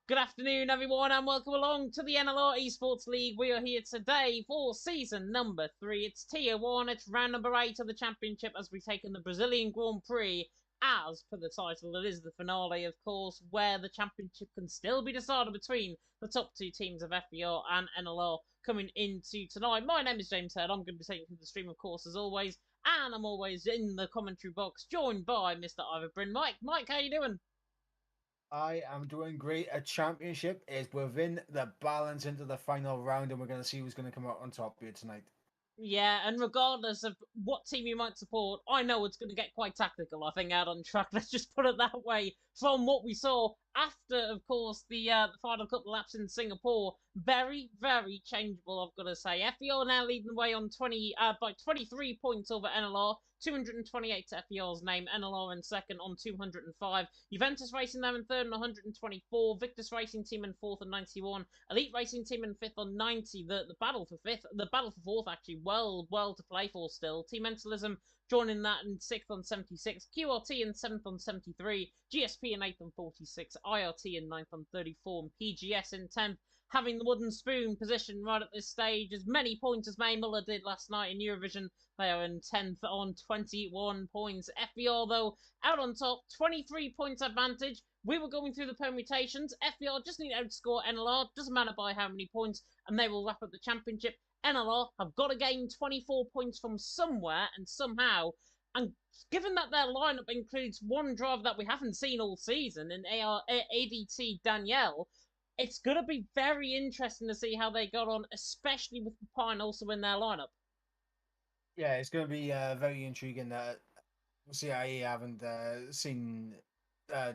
Good afternoon, everyone, and welcome along to the NLR Esports League. We are here today for season number 3. It's Tier 1, it's round number 8 of the championship as we take in the Brazilian Grand Prix. As per the title, it is the finale, of course, where the championship can still be decided between the top two teams of FBR and NLR coming into tonight. My name is James Head. I'm going to be taking the stream, of course, as always, and I'm always in the commentary box, joined by Mr. Ivor Bryn. Mike, how you doing? I am doing great. A championship is within the balance into the final round, and we're going to see who's going to come out on top here tonight. Yeah, and regardless of what team you might support, I know it's going to get quite tactical, I think, out on track. Let's just put it that way. From what we saw after, of course, the final couple laps in Singapore, very, very changeable, I've got to say. FER now leading the way on by 23 points over NLR, 228 to FER's name. NLR in second on 205. Juventus Racing now in third on 124. Victus Racing Team in fourth on 91. Elite Racing Team in fifth on 90. The battle for fifth, the battle for fourth, actually, well to play for still. Team Mentalism joining that in sixth on 76. QRT in seventh on 73. GSP in eighth on 46. IRT in ninth on 34. And PGS in 10th. Having the wooden spoon position right at this stage, as many points as May Muller did last night in Eurovision. They are in 10th on 21 points. FBR, though, out on top, 23 points advantage. We were going through the permutations. FBR just need to outscore NLR, doesn't matter by how many points, and they will wrap up the championship. NLR have got to gain 24 points from somewhere and somehow. And given that their lineup includes one driver that we haven't seen all season in ADT Danielle, it's going to be very interesting to see how they got on, especially with Papine also in their lineup. Yeah, it's going to be very intriguing. See, I haven't seen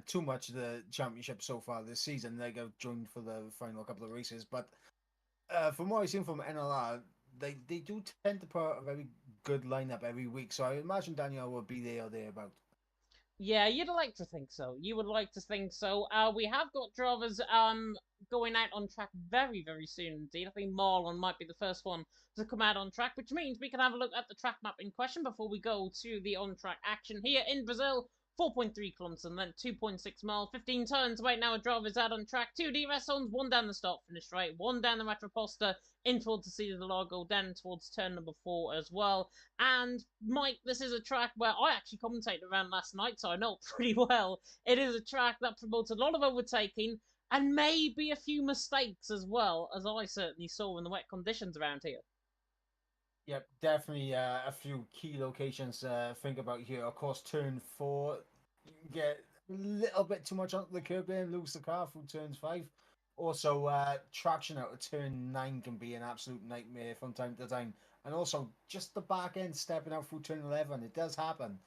too much of the championship so far this season. Like I've joined for the final couple of races, but from what I've seen from NLR, they do tend to put out a very good lineup every week. So I imagine Daniel will be there or thereabout. Yeah, you'd like to think so. You would like to think so. We have got drivers going out on track very, very soon indeed. I think Marlon might be the first one to come out on track, which means we can have a look at the track map in question before we go to the on-track action here in Brazil. 4.3 kilometers and then 2.6 miles, 15 turns. Right now, a driver's out on track. 2 DRS zones, one down the start finish straight, one down the Retroposta, in towards the Cedar de Largo, down towards turn number 4 as well. And Mike, this is a track where I actually commentated around last night, so I know it pretty well. It is a track that promotes a lot of overtaking and maybe a few mistakes as well, as I certainly saw in the wet conditions around here. Yep, definitely a few key locations to think about here. Of course, turn 4, you can get a little bit too much onto the curb there and lose the car through turns 5. Also, traction out of turn 9 can be an absolute nightmare from time to time. And also, just the back end stepping out through turn 11, it does happen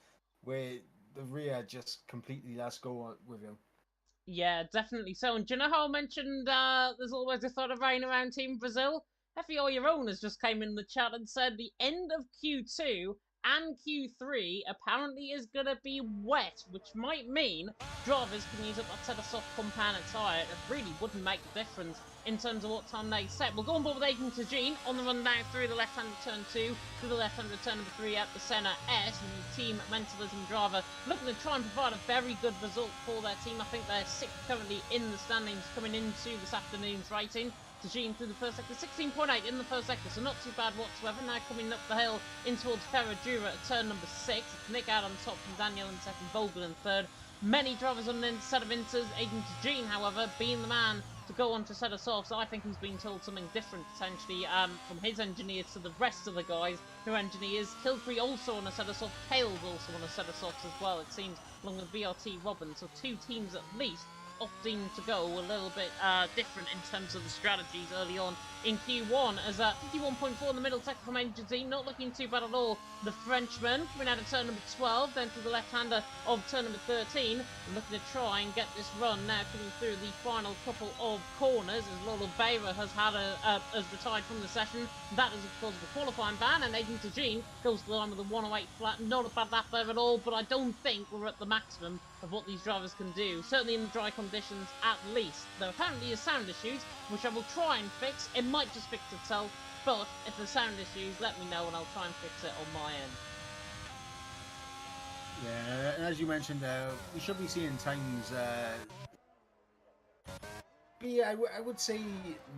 where the rear just completely lets go with you. Yeah, definitely so. And do you know how I mentioned there's always a thought of rain around Team Brazil? FEO Your Own has just came in the chat and said the end of Q2 and Q3 apparently is going to be wet, which might mean drivers can use up that set of soft compounded tyre. It really wouldn't make a difference in terms of what time they set. We'll go on board with Aidan Tajin on the run now through the left-hand turn 2, through the left-hand turn number 3 at the centre S, and the Team Mentalism driver looking to try and provide a very good result for their team. I think they're 6th currently in the standings coming into this afternoon's rating. Tajin through the first sector, 16.8 in the first sector, so not too bad whatsoever. Now coming up the hill in towards Ferradura at turn number 6. It's Nick out on top from Daniel in second, Vogel in third. Many drivers on the set of inters. Aidan Tajin, however, being the man to go on to set us off. So I think he's been told something different, potentially, from his engineers to the rest of the guys who are engineers. Kilfree also on a set us off. Kale's also on a set us off as well, it seems, along with VRT Robin. So 2 teams at least opting to go a little bit different in terms of the strategies early on in Q1, as 51.4 in the middle sector from Agency, not looking too bad at all. The Frenchman coming out of turn number 12, then through the left-hander of turn number 13, and looking to try and get this run now coming through the final couple of corners, as Lola Beira has retired from the session. That is, of course, the qualifying ban, and Aidan Tajin goes to the line with a 108 flat. Not a bad lap there at all, but I don't think we're at the maximum of what these drivers can do, certainly in the dry conditions at least. There apparently is sound issues, which I will try and fix. It might just fix itself, but if there's sound issues, let me know and I'll try and fix it on my end. Yeah, and as you mentioned, we should be seeing times Yeah, I would say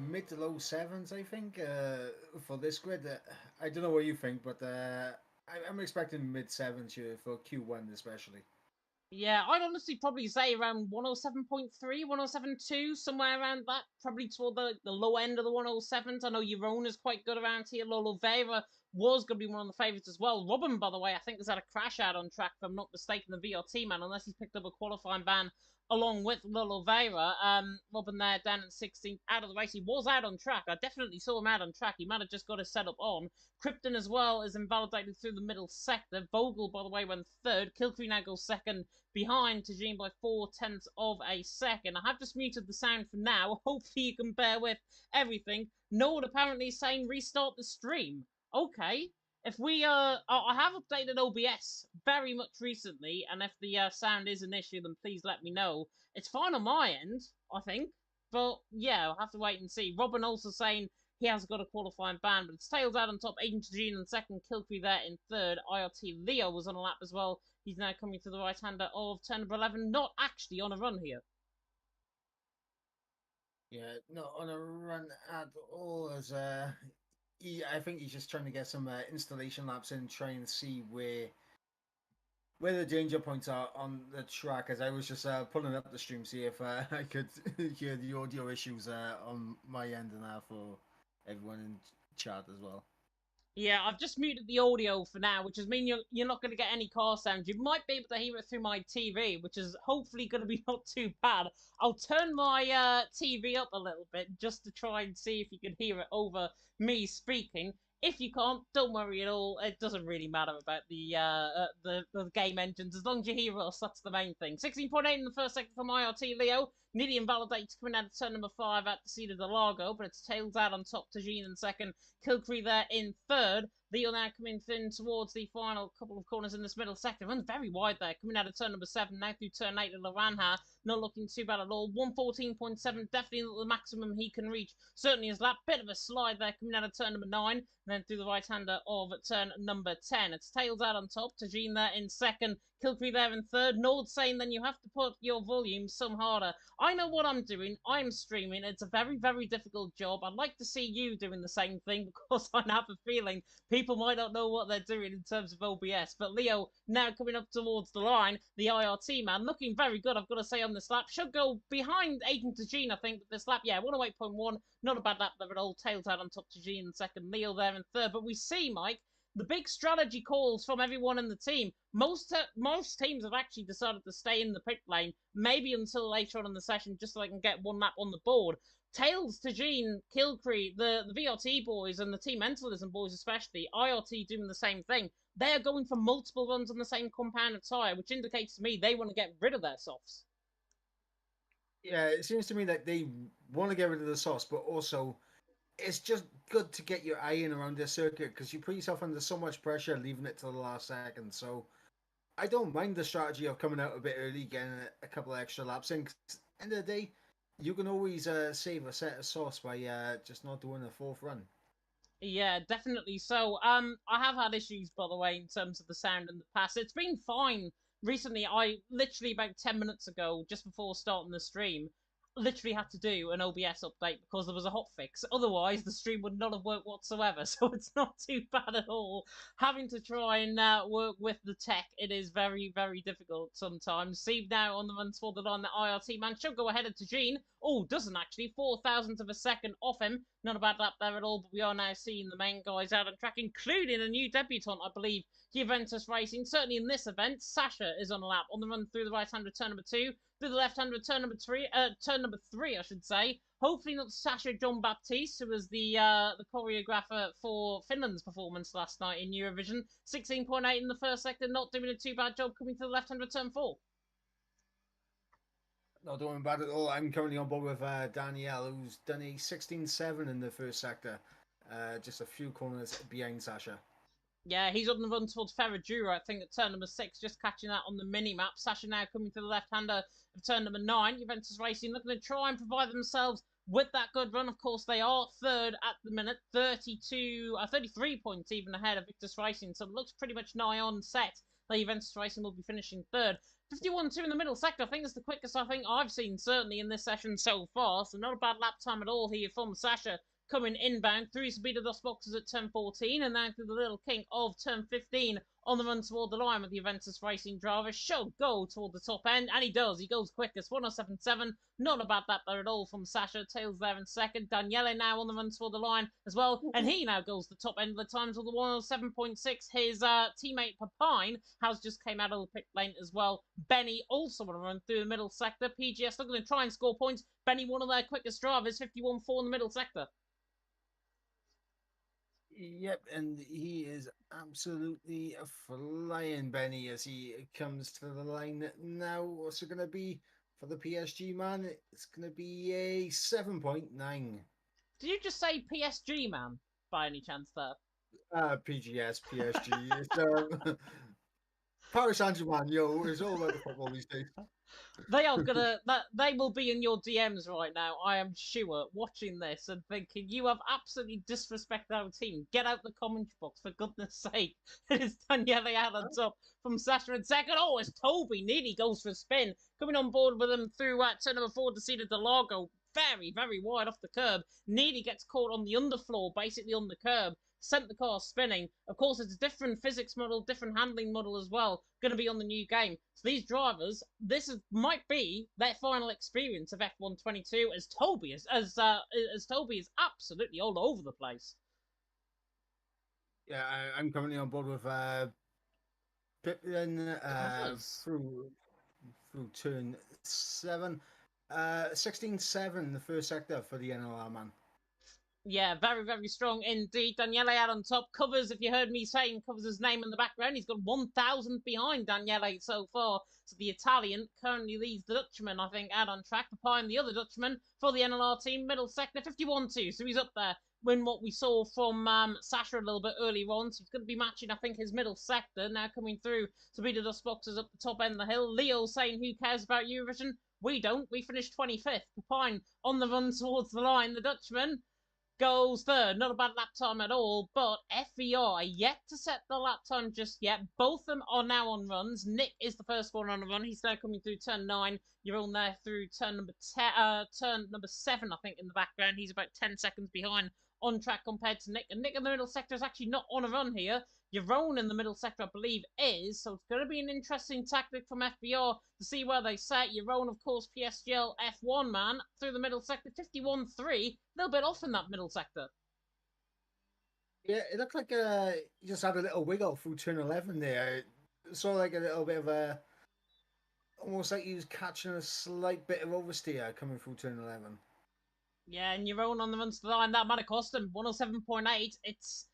mid to low sevens. I think for this grid. I don't know what you think, but I'm expecting mid sevens here for Q1 especially. Yeah, I'd honestly probably say around 107.3, 107.2, somewhere around that. Probably toward the low end of the 107s. I know Eurona's quite good around here. Lolo Vera was going to be one of the favourites as well. Robin, by the way, I think has had a crash out on track, if I'm not mistaken, the VRT man, unless he's picked up a qualifying ban along with Lolo Vera. Robin there down in 16th out of the race. He was out on track. I definitely saw him out on track. He might have just got his setup on. Krypton as well is invalidated through the middle sector. Vogel, by the way, went third. Kilcree now goes second behind Tajine by 0.4 of a second. I have just muted the sound for now. Hopefully you can bear with everything. Nord apparently saying restart the stream. Okay. If we I have updated OBS very much recently, and if the sound is an issue, then please let me know. It's fine on my end, I think, but yeah, I'll have to wait and see. Robin also saying he has got a qualifying ban, but it's tails out on top. Aiden Tajine in second, Kilcree there in third. IRT Leo was on a lap as well. He's now coming to the right-hander of turn number 11, not actually on a run here. Yeah, not on a run at all. As I think he's just trying to get some installation laps in, try and see where the danger points are on the track. As I was just pulling up the stream, see if I could hear the audio issues on my end and for everyone in chat as well. Yeah, I've just muted the audio for now, which is mean you're not going to get any car sound. You might be able to hear it through my TV, which is hopefully going to be not too bad. I'll turn my TV up a little bit just to try and see if you can hear it over me speaking. If you can't, don't worry at all. It doesn't really matter about the game engines as long as you hear us. That's the main thing. 16.8 in the first sector from IRT Leo. Nearly invalidated coming out of turn number 5 at the seat of the Largo, but it's tails out on top. Tajine in second. Kilcree there in third. Leo now coming in towards the final couple of corners in this middle sector. Runs very wide there, coming out of turn number 7, now through turn 8 of Laranha. Not looking too bad at all. 114.7, definitely not the maximum he can reach. Certainly his lap. Bit of a slide there, coming out of turn number 9, and then through the right-hander of turn number 10. It's tails out on top. Tajine there in second. Kilcree there in third. Nord saying then you have to put your volume some harder. I know what I'm doing. I'm streaming. It's a very, very difficult job. I'd like to see you doing the same thing because I have a feeling people might not know what they're doing in terms of OBS. But Leo now coming up towards the line. The IRT man looking very good, I've got to say, on this lap. Should go behind Aiden Tajine, I think, with this lap. Yeah, 108.1. Not a bad lap there at all. Tails out on top Tajine in second. Leo there in third. But we see, Mike, the big strategy calls from everyone in the team. Most teams have actually decided to stay in the pit lane, maybe until later on in the session, just so they can get one lap on the board. Tails, Tajine, Kilcree, the VRT boys, and the Team Mentalism boys especially, IRT doing the same thing. They are going for multiple runs on the same compound of tyre, which indicates to me they want to get rid of their softs. Yeah, it seems to me that they want to get rid of the sauce, but also it's just good to get your eye in around this circuit because you put yourself under so much pressure leaving it to the last second. So I don't mind the strategy of coming out a bit early, getting a couple of extra laps in. 'Cause at the end of the day, you can always save a set of sauce by just not doing a fourth run. Yeah, definitely. So, I have had issues, by the way, in terms of the sound in the past. It's been fine recently. I literally about 10 minutes ago, just before starting the stream, literally had to do an OBS update because there was a hotfix. Otherwise, the stream would not have worked whatsoever. So it's not too bad at all. Having to try and work with the tech, it is very, very difficult sometimes. See now on the run toward the line, the IRT man should go ahead of Tajine. Oh, doesn't actually. 4,000th of a second off him. Not a bad lap there at all, but we are now seeing the main guys out on track, including a new debutant, I believe, Juventus Racing. Certainly in this event, Sasha is on a lap on the run through the right-hand return number 2, through the left-hand return number 3, I should say. Hopefully not Sasha John Baptiste, who was the choreographer for Finland's performance last night in Eurovision. 16.8 in the first sector, not doing a too bad job coming to the left-hand return 4. Not doing bad at all. I'm currently on board with Danielle, who's done a 16.7 in the first sector, just a few corners behind Sasha. Yeah, he's on the run towards Ferradura, I think, at turn number 6, just catching that on the mini-map. Sasha now coming to the left-hander of turn number 9. Juventus Racing looking to try and provide themselves with that good run. Of course, they are third at the minute, 33 points even ahead of Victus Racing, so it looks pretty much nigh on set The Juventus Racing will be finishing third. 51.2 in the middle sector. I think it's the quickest I think I've seen, certainly in this session so far. So not a bad lap time at all here from Sasha. Coming inbound through speed of the boxes at turn 14 and then through the little kink of turn 15 on the run toward the line with the Juventus Racing driver. Should go toward the top end, and he does. He goes quickest, 107.7. Not a bad lap there at all from Sasha. Tails there in second. Daniele now on the run toward the line as well, and he now goes the top end of the times with the 107.6. His teammate Papine has just came out of the pit lane as well. Benny also on a run through the middle sector. PGS looking to try and score points. Benny, one of their quickest drivers, 51.4 in the middle sector. Yep, and he is absolutely flying, Benny, as he comes to the line now. What's it going to be for the PSG man? It's going to be a 7.9. Did you just say PSG man by any chance there? PGS, PSG. It's Paris Saint-Germain, yo, it's all about the football these days. They are gonna. They will be in your DMs right now. I am sure, watching this and thinking you have absolutely disrespected our team. Get out the comment box for goodness' sake. It is Daniele out on top from Sasha in second. Oh, it's Toby. Nearly goes for a spin. Coming on board with him through turn number 4 to see the Delago. Very, very wide off the curb. Nearly gets caught on the underfloor, basically on the curb. Sent the car spinning. Of course, it's a different physics model, different handling model as well, going to be on the new game. So these drivers, might be their final experience of F1 22, as Toby is absolutely all over the place. Yeah, I'm currently on board with Pippin through turn 7. 16.7, the first sector for the NLR man. Yeah, very, very strong indeed. Daniele out on top. Covers, if you heard me saying, covers his name in the background. He's got 1,000 behind Daniele so far. So the Italian currently leads the Dutchman, I think, out on track. Behind the other Dutchman for the NLR team, middle sector, 51.2. So he's up there. When what we saw from Sasha a little bit earlier on. So he's going to be matching, I think, his middle sector. Now coming through to be the dust boxes up the top end of the hill. Leo saying, who cares about Eurovision? We don't. We finished 25th. Papine on the run towards the line. The Dutchman goes third. Not a bad lap time at all, but FER yet to set the lap time just yet. Both of them are now on runs. Nick is the first one on a run. He's now coming through turn 9. You're on there through turn number 7, I think, in the background. He's about 10 seconds behind on track compared to Nick. And Nick in the middle sector is actually not on a run here. Jeroen in the middle sector, I believe, is. So it's going to be an interesting tactic from FBR to see where they set. Jeroen, of course, PSGL F1 man through the middle sector, 51.3. A little bit off in that middle sector. Yeah, it looked like he just had a little wiggle through turn 11 there. It saw like a little bit of almost like he was catching a slight bit of oversteer coming through turn 11. Yeah, and Jeroen on the run to the line. That might have cost him 107.8. It's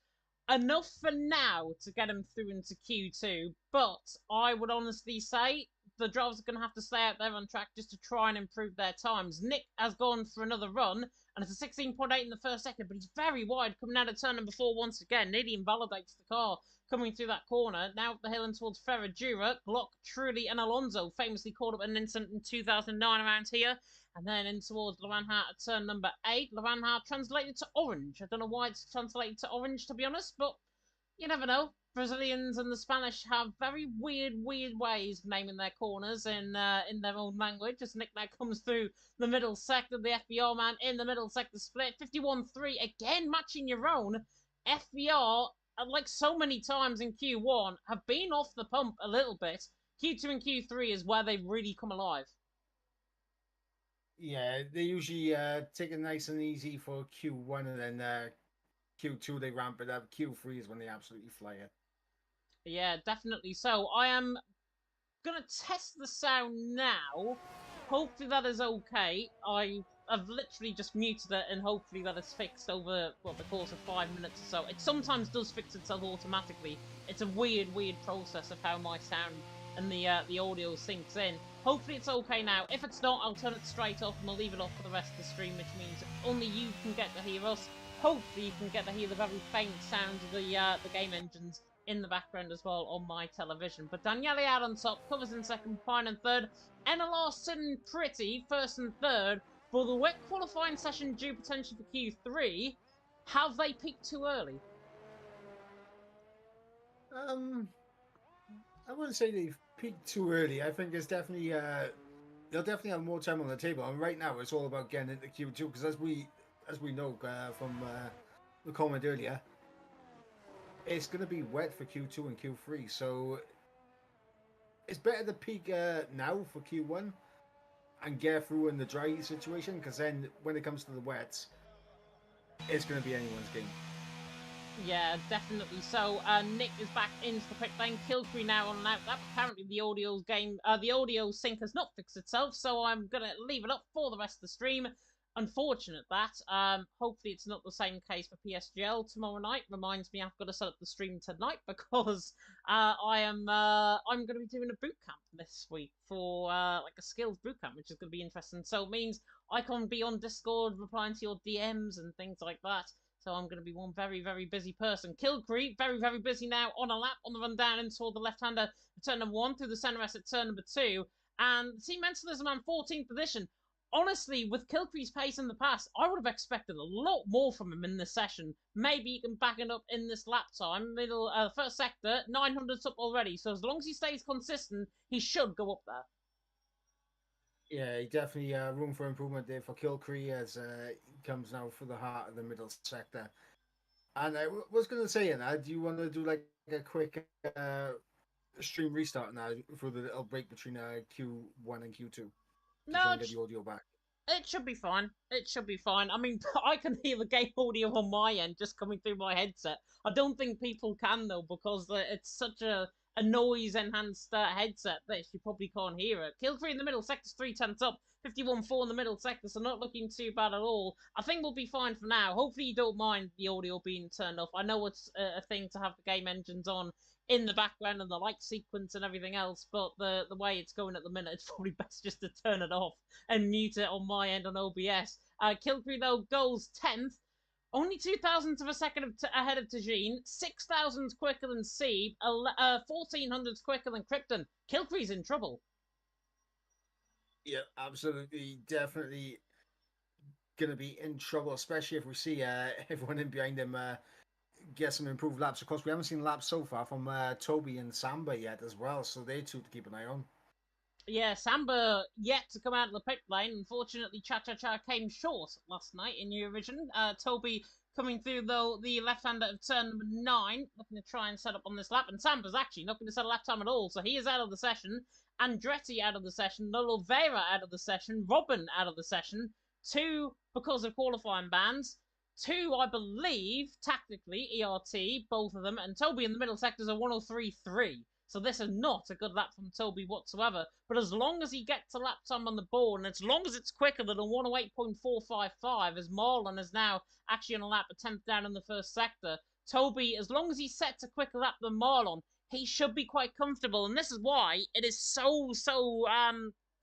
enough for now to get him through into Q2, but I would honestly say the drivers are going to have to stay out there on track just to try and improve their times. Nick has gone for another run, and it's a 16.8 in the first second, but he's very wide coming out of turn number 4 once again. Nearly invalidates the car coming through that corner. Now up the hill and towards Ferradura. Glock, Truly, and Alonso famously caught up an incident in 2009 around here. And then in towards Lavanha at turn number 8. Lavanha translated to orange. I don't know why it's translated to orange, to be honest, but you never know. Brazilians and the Spanish have very weird ways of naming their corners in their own language. As Nick now comes through the middle sector, the FBR man in the middle sector split. 51.3, again matching your own. FBR, like so many times in Q1, have been off the pump a little bit. Q2 and Q3 is where they've really come alive. Yeah, they usually take it nice and easy for Q1, and then Q2 they ramp it up. Q3 is when they absolutely fly it. Yeah, definitely so. I am gonna test the sound now. Hopefully that is okay. I've literally just muted it, and hopefully that is fixed over the course of 5 minutes or so. It sometimes does fix itself automatically. It's a weird process of how my sound and the audio sinks in. Hopefully it's okay now. If it's not, I'll turn it straight off and we'll leave it off for the rest of the stream, which means only you can get to hear us. Hopefully you can get to hear the very faint sound of the game engines in the background as well on my television. But Daniele out on top, covers in second, Pine in third. NLR sitting pretty, first and third. For the wet qualifying session due potentially for Q3, have they peaked too early? I wouldn't say they've peaked too early. I think it's definitely they'll definitely have more time on the table. And right now, it's all about getting into Q2 because as we know from the comment earlier, it's going to be wet for Q2 and Q3. So it's better to peak now for Q1 and get through in the dry situation because then when it comes to the wets, it's going to be anyone's game. Yeah, definitely. So, Nick is back into the pit lane. Killtree now on and out. That apparently the audio sync has not fixed itself. So I'm gonna leave it up for the rest of the stream. Unfortunate that. Hopefully it's not the same case for PSGL tomorrow night. Reminds me I've got to set up the stream tonight because I'm going to be doing a boot camp this week for like a skills boot camp, which is going to be interesting. So it means I can be on Discord replying to your DMs and things like that. So I'm going to be one very, very busy person. Killcree, very, very busy now on a lap, on the run down into the left-hander at turn number 1, through the centre S at turn number 2. And Team Mentalism on 14th position. Honestly, with Killcree's pace in the past, I would have expected a lot more from him in this session. Maybe he can back it up in this lap time. First sector, 900s up already. So as long as he stays consistent, he should go up there. Yeah, definitely room for improvement there for Killcree as he comes now for the heart of the middle sector. And I was going to say, do you want to do like a quick stream restart now for the little break between Q1 and Q2 to try No, and get the audio back? it should be fine. It should be fine. I mean, I can hear the game audio on my end just coming through my headset. I don't think people can though because it's such a noise enhanced headset that you probably can't hear it. Kill 3 in the middle, sector's 3 tenths up, 51-4 in the middle sector, so not looking too bad at all. I think we'll be fine for now. Hopefully you don't mind the audio being turned off. I know it's a thing to have the game engines on in the background and the light sequence and everything else, but the way it's going at the minute, it's probably best just to turn it off and mute it on my end on OBS. Killcree, though, goes 10th. Only 2,000ths of a second ahead of Tajine, 6,000 quicker than Seeb, 1,400s quicker than Krypton. Killcree's in trouble. Yeah, absolutely, definitely going to be in trouble, especially if we see everyone in behind him get some improved laps. Of course, we haven't seen laps so far from Toby and Samba yet as well, so they two to keep an eye on. Yeah, Samba yet to come out of the pit lane. Unfortunately, Cha Cha Cha came short last night in Eurovision. Toby coming through, though, the left-hander of turn number 9, looking to try and set up on this lap. And Samba's actually not going to set a lap time at all, so he is out of the session. Andretti out of the session. Lolo Vera out of the session. Robin out of the session. 2 because of qualifying bans. 2, I believe, tactically, ERT, both of them. And Toby in the middle sector is a 103.3. So this is not a good lap from Toby whatsoever. But as long as he gets a lap time on the board, and as long as it's quicker than a 108.455, as Marlon is now actually on a lap, a 10th down in the first sector, Toby, as long as he sets a quicker lap than Marlon, he should be quite comfortable. And this is why it is so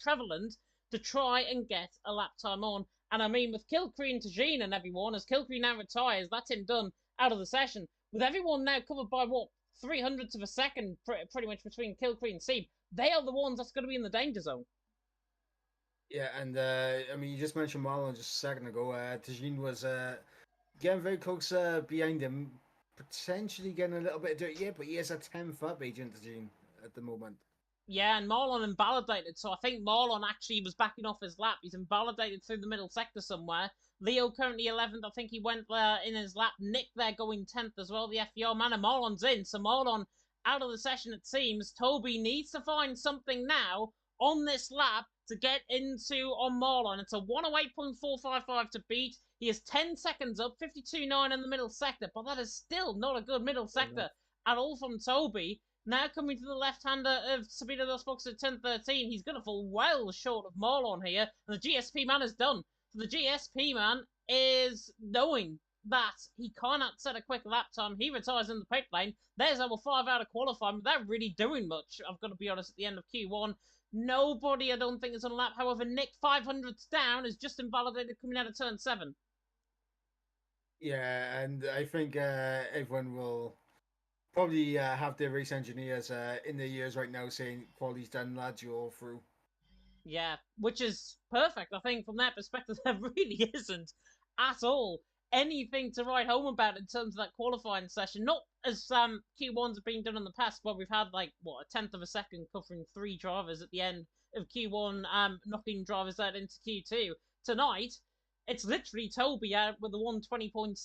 prevalent to try and get a lap time on. And I mean, with Killcree and Tajine and everyone, as Killcree now retires, that's him done out of the session. With everyone now covered by what, 300ths of a second, pretty much between Killcree and Seeb, they are the ones that's going to be in the danger zone. Yeah, and I mean, you just mentioned Marlon just a second ago. Tajine was getting very close behind him, potentially getting a little bit dirty, yeah, but he is a 10th up agent Tajine at the moment. Yeah, and Marlon invalidated, so I think Marlon actually was backing off his lap. He's invalidated through the middle sector somewhere. Leo currently 11th. I think he went there in his lap. Nick there going 10th as well, the FPR man, and Marlon's in. So Marlon out of the session, it seems. Toby needs to find something now on this lap to get into on Marlon. It's a 108.455 to beat. He is 10 seconds up, 52.9 in the middle sector, but that is still not a good middle sector at all from Toby. Now coming to the left-hander of Sabino Dos Fox at 10:13, he's going to fall well short of Marlon here, and the GSP man is done. So the GSP man is knowing that he cannot set a quick lap time. He retires in the pit lane. There's our 5 out of qualifying without really doing much, I've got to be honest, at the end of Q1. Nobody, I don't think, is on a lap. However, Nick, 500ths down, is just invalidated coming out of turn 7. Yeah, and I think everyone will probably have their race engineers in their ears right now saying, quality's done, lads, you're all through. Yeah, which is perfect, I think, from that perspective. There really isn't at all anything to write home about in terms of that qualifying session. Not as Q1s have been done in the past, where we've had like a tenth of a second covering 3 drivers at the end of Q1, knocking drivers out into Q2. Tonight, it's literally Toby out with the 120.7.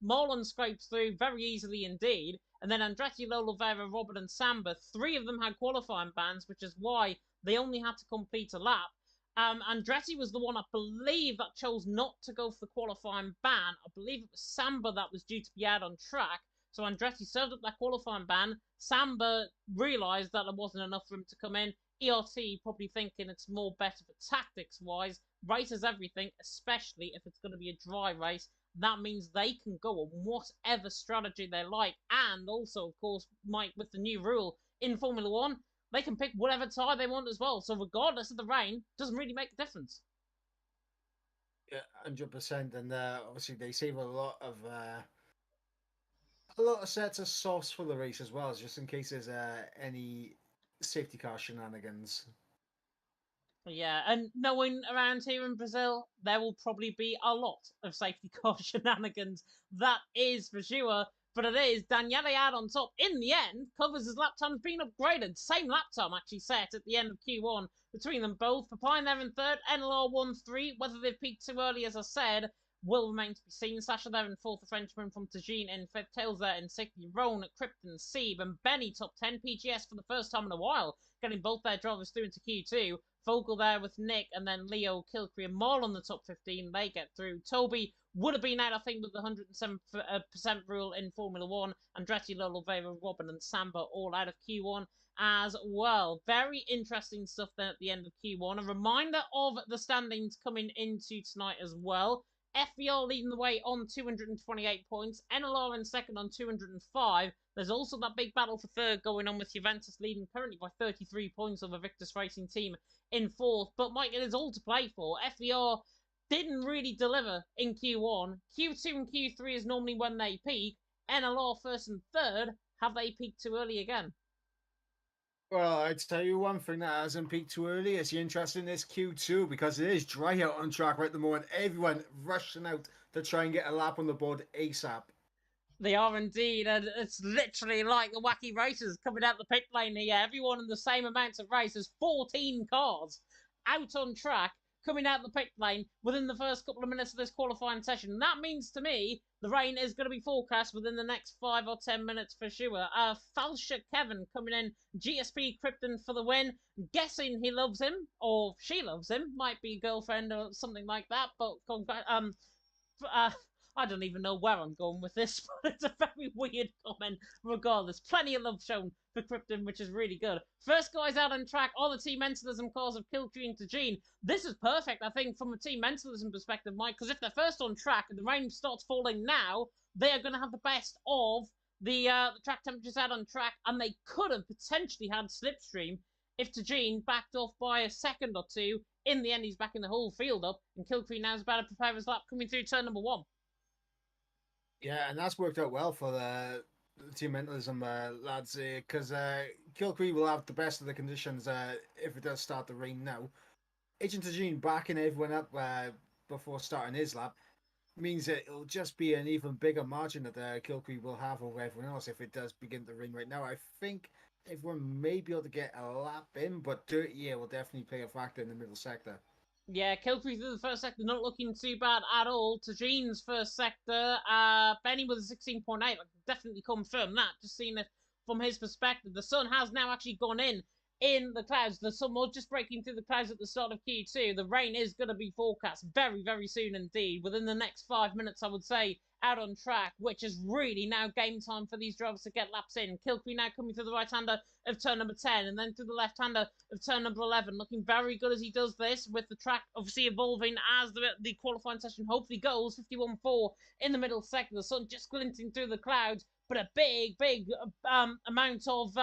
Marlon scrapes through very easily indeed. And then Andretti, Lolovera, Robert, and Samba, 3 of them had qualifying bans, which is why they only had to complete a lap. Andretti was the one, I believe, that chose not to go for the qualifying ban. I believe it was Samba that was due to be out on track. So Andretti served up that qualifying ban. Samba realised that there wasn't enough for him to come in. ERT probably thinking it's more better for tactics-wise. Race is everything, especially if it's going to be a dry race. That means they can go on whatever strategy they like. And also, of course, Mike, with the new rule in Formula 1, they can pick whatever tire they want as well. So regardless of the rain, doesn't really make a difference. Yeah, 100%. And obviously they save a lot of sets of sauce for the race as well, just in case there's any safety car shenanigans. Yeah, and knowing around here in Brazil, there will probably be a lot of safety car shenanigans. That is for sure. But it is Daniele out on top. In the end, covers his lap time's been upgraded. Same lap time actually set at the end of Q1 between them both. Papine there in third, NLR 1-3. Whether they've peaked too early, as I said, will remain to be seen. Sasha there in fourth, the Frenchman from Tajin in fifth. Tails there in sixth. Roan, Krypton, Sieb, and Benny top 10. PGS for the first time in a while, getting both their drivers through into Q2. Vogel there with Nick, and then Leo, Kilcree, and Maul on the top 15. They get through. Toby would have been out, I think, with the 107% rule in Formula 1. Andretti, Lolo, Vega, Robin, and Samba all out of Q1 as well. Very interesting stuff then at the end of Q1. A reminder of the standings coming into tonight as well. FVR leading the way on 228 points. NLR in second on 205. There's also that big battle for third going on with Juventus leading currently by 33 points over Victus Racing Team in fourth. But Mike, it is all to play for. FVR didn't really deliver in Q1. Q2 and Q3 is normally when they peak. NLR first and third. Have they peaked too early again? Well, I'd tell you one thing that hasn't peaked too early is the interest in this Q2 because it is dry out on track right at the moment. Everyone rushing out to try and get a lap on the board ASAP. They are indeed, and it's literally like the wacky racers coming out the pit lane here. Everyone in the same amount of races, 14 cars out on track, coming out the pit lane within the first couple of minutes of this qualifying session. And that means to me the rain is going to be forecast within the next 5 or 10 minutes for sure. Falsha Kevin coming in, GSP Krypton for the win. Guessing he loves him, or she loves him, might be a girlfriend or something like that, but I don't even know where I'm going with this, but it's a very weird comment regardless. Plenty of love shown for Krypton, which is really good. First guys out on track are the Team Mentalism cars of Kiltree and Tajin. This is perfect, I think, from a Team Mentalism perspective, Mike, because if they're first on track and the rain starts falling now, they are going to have the best of the track temperatures out on track, and they could have potentially had slipstream if Tajin backed off by a second or two. In the end, he's backing the whole field up, and Kiltree now is about to prepare his lap coming through turn number 1. Yeah, and that's worked out well for the Team Mentalism lads because Kilcree will have the best of the conditions if it does start to rain now. Agent Tajin backing everyone up before starting his lap means that it'll just be an even bigger margin that Kilcree will have over everyone else if it does begin to rain right now. I think everyone may be able to get a lap in, but dirty air will definitely play a factor in the middle sector. Yeah, Kilcree through the first sector, not looking too bad at all. Tajin's first sector, Benny with a 16.8. I can definitely confirm that. Just seeing it from his perspective. The sun has now actually gone in the clouds. The sun was just breaking through the clouds at the start of Q2. The rain is going to be forecast very, very soon indeed. Within the next 5 minutes, I would say, out on track, which is really now game time for these drivers to get laps in. Kilcree now coming through the right-hander of turn number 10 and then through the left-hander of turn number 11. Looking very good as he does this, with the track obviously evolving as the qualifying session hopefully goes. 51.4 in the middle sector. The sun just glinting through the clouds, but a big amount of,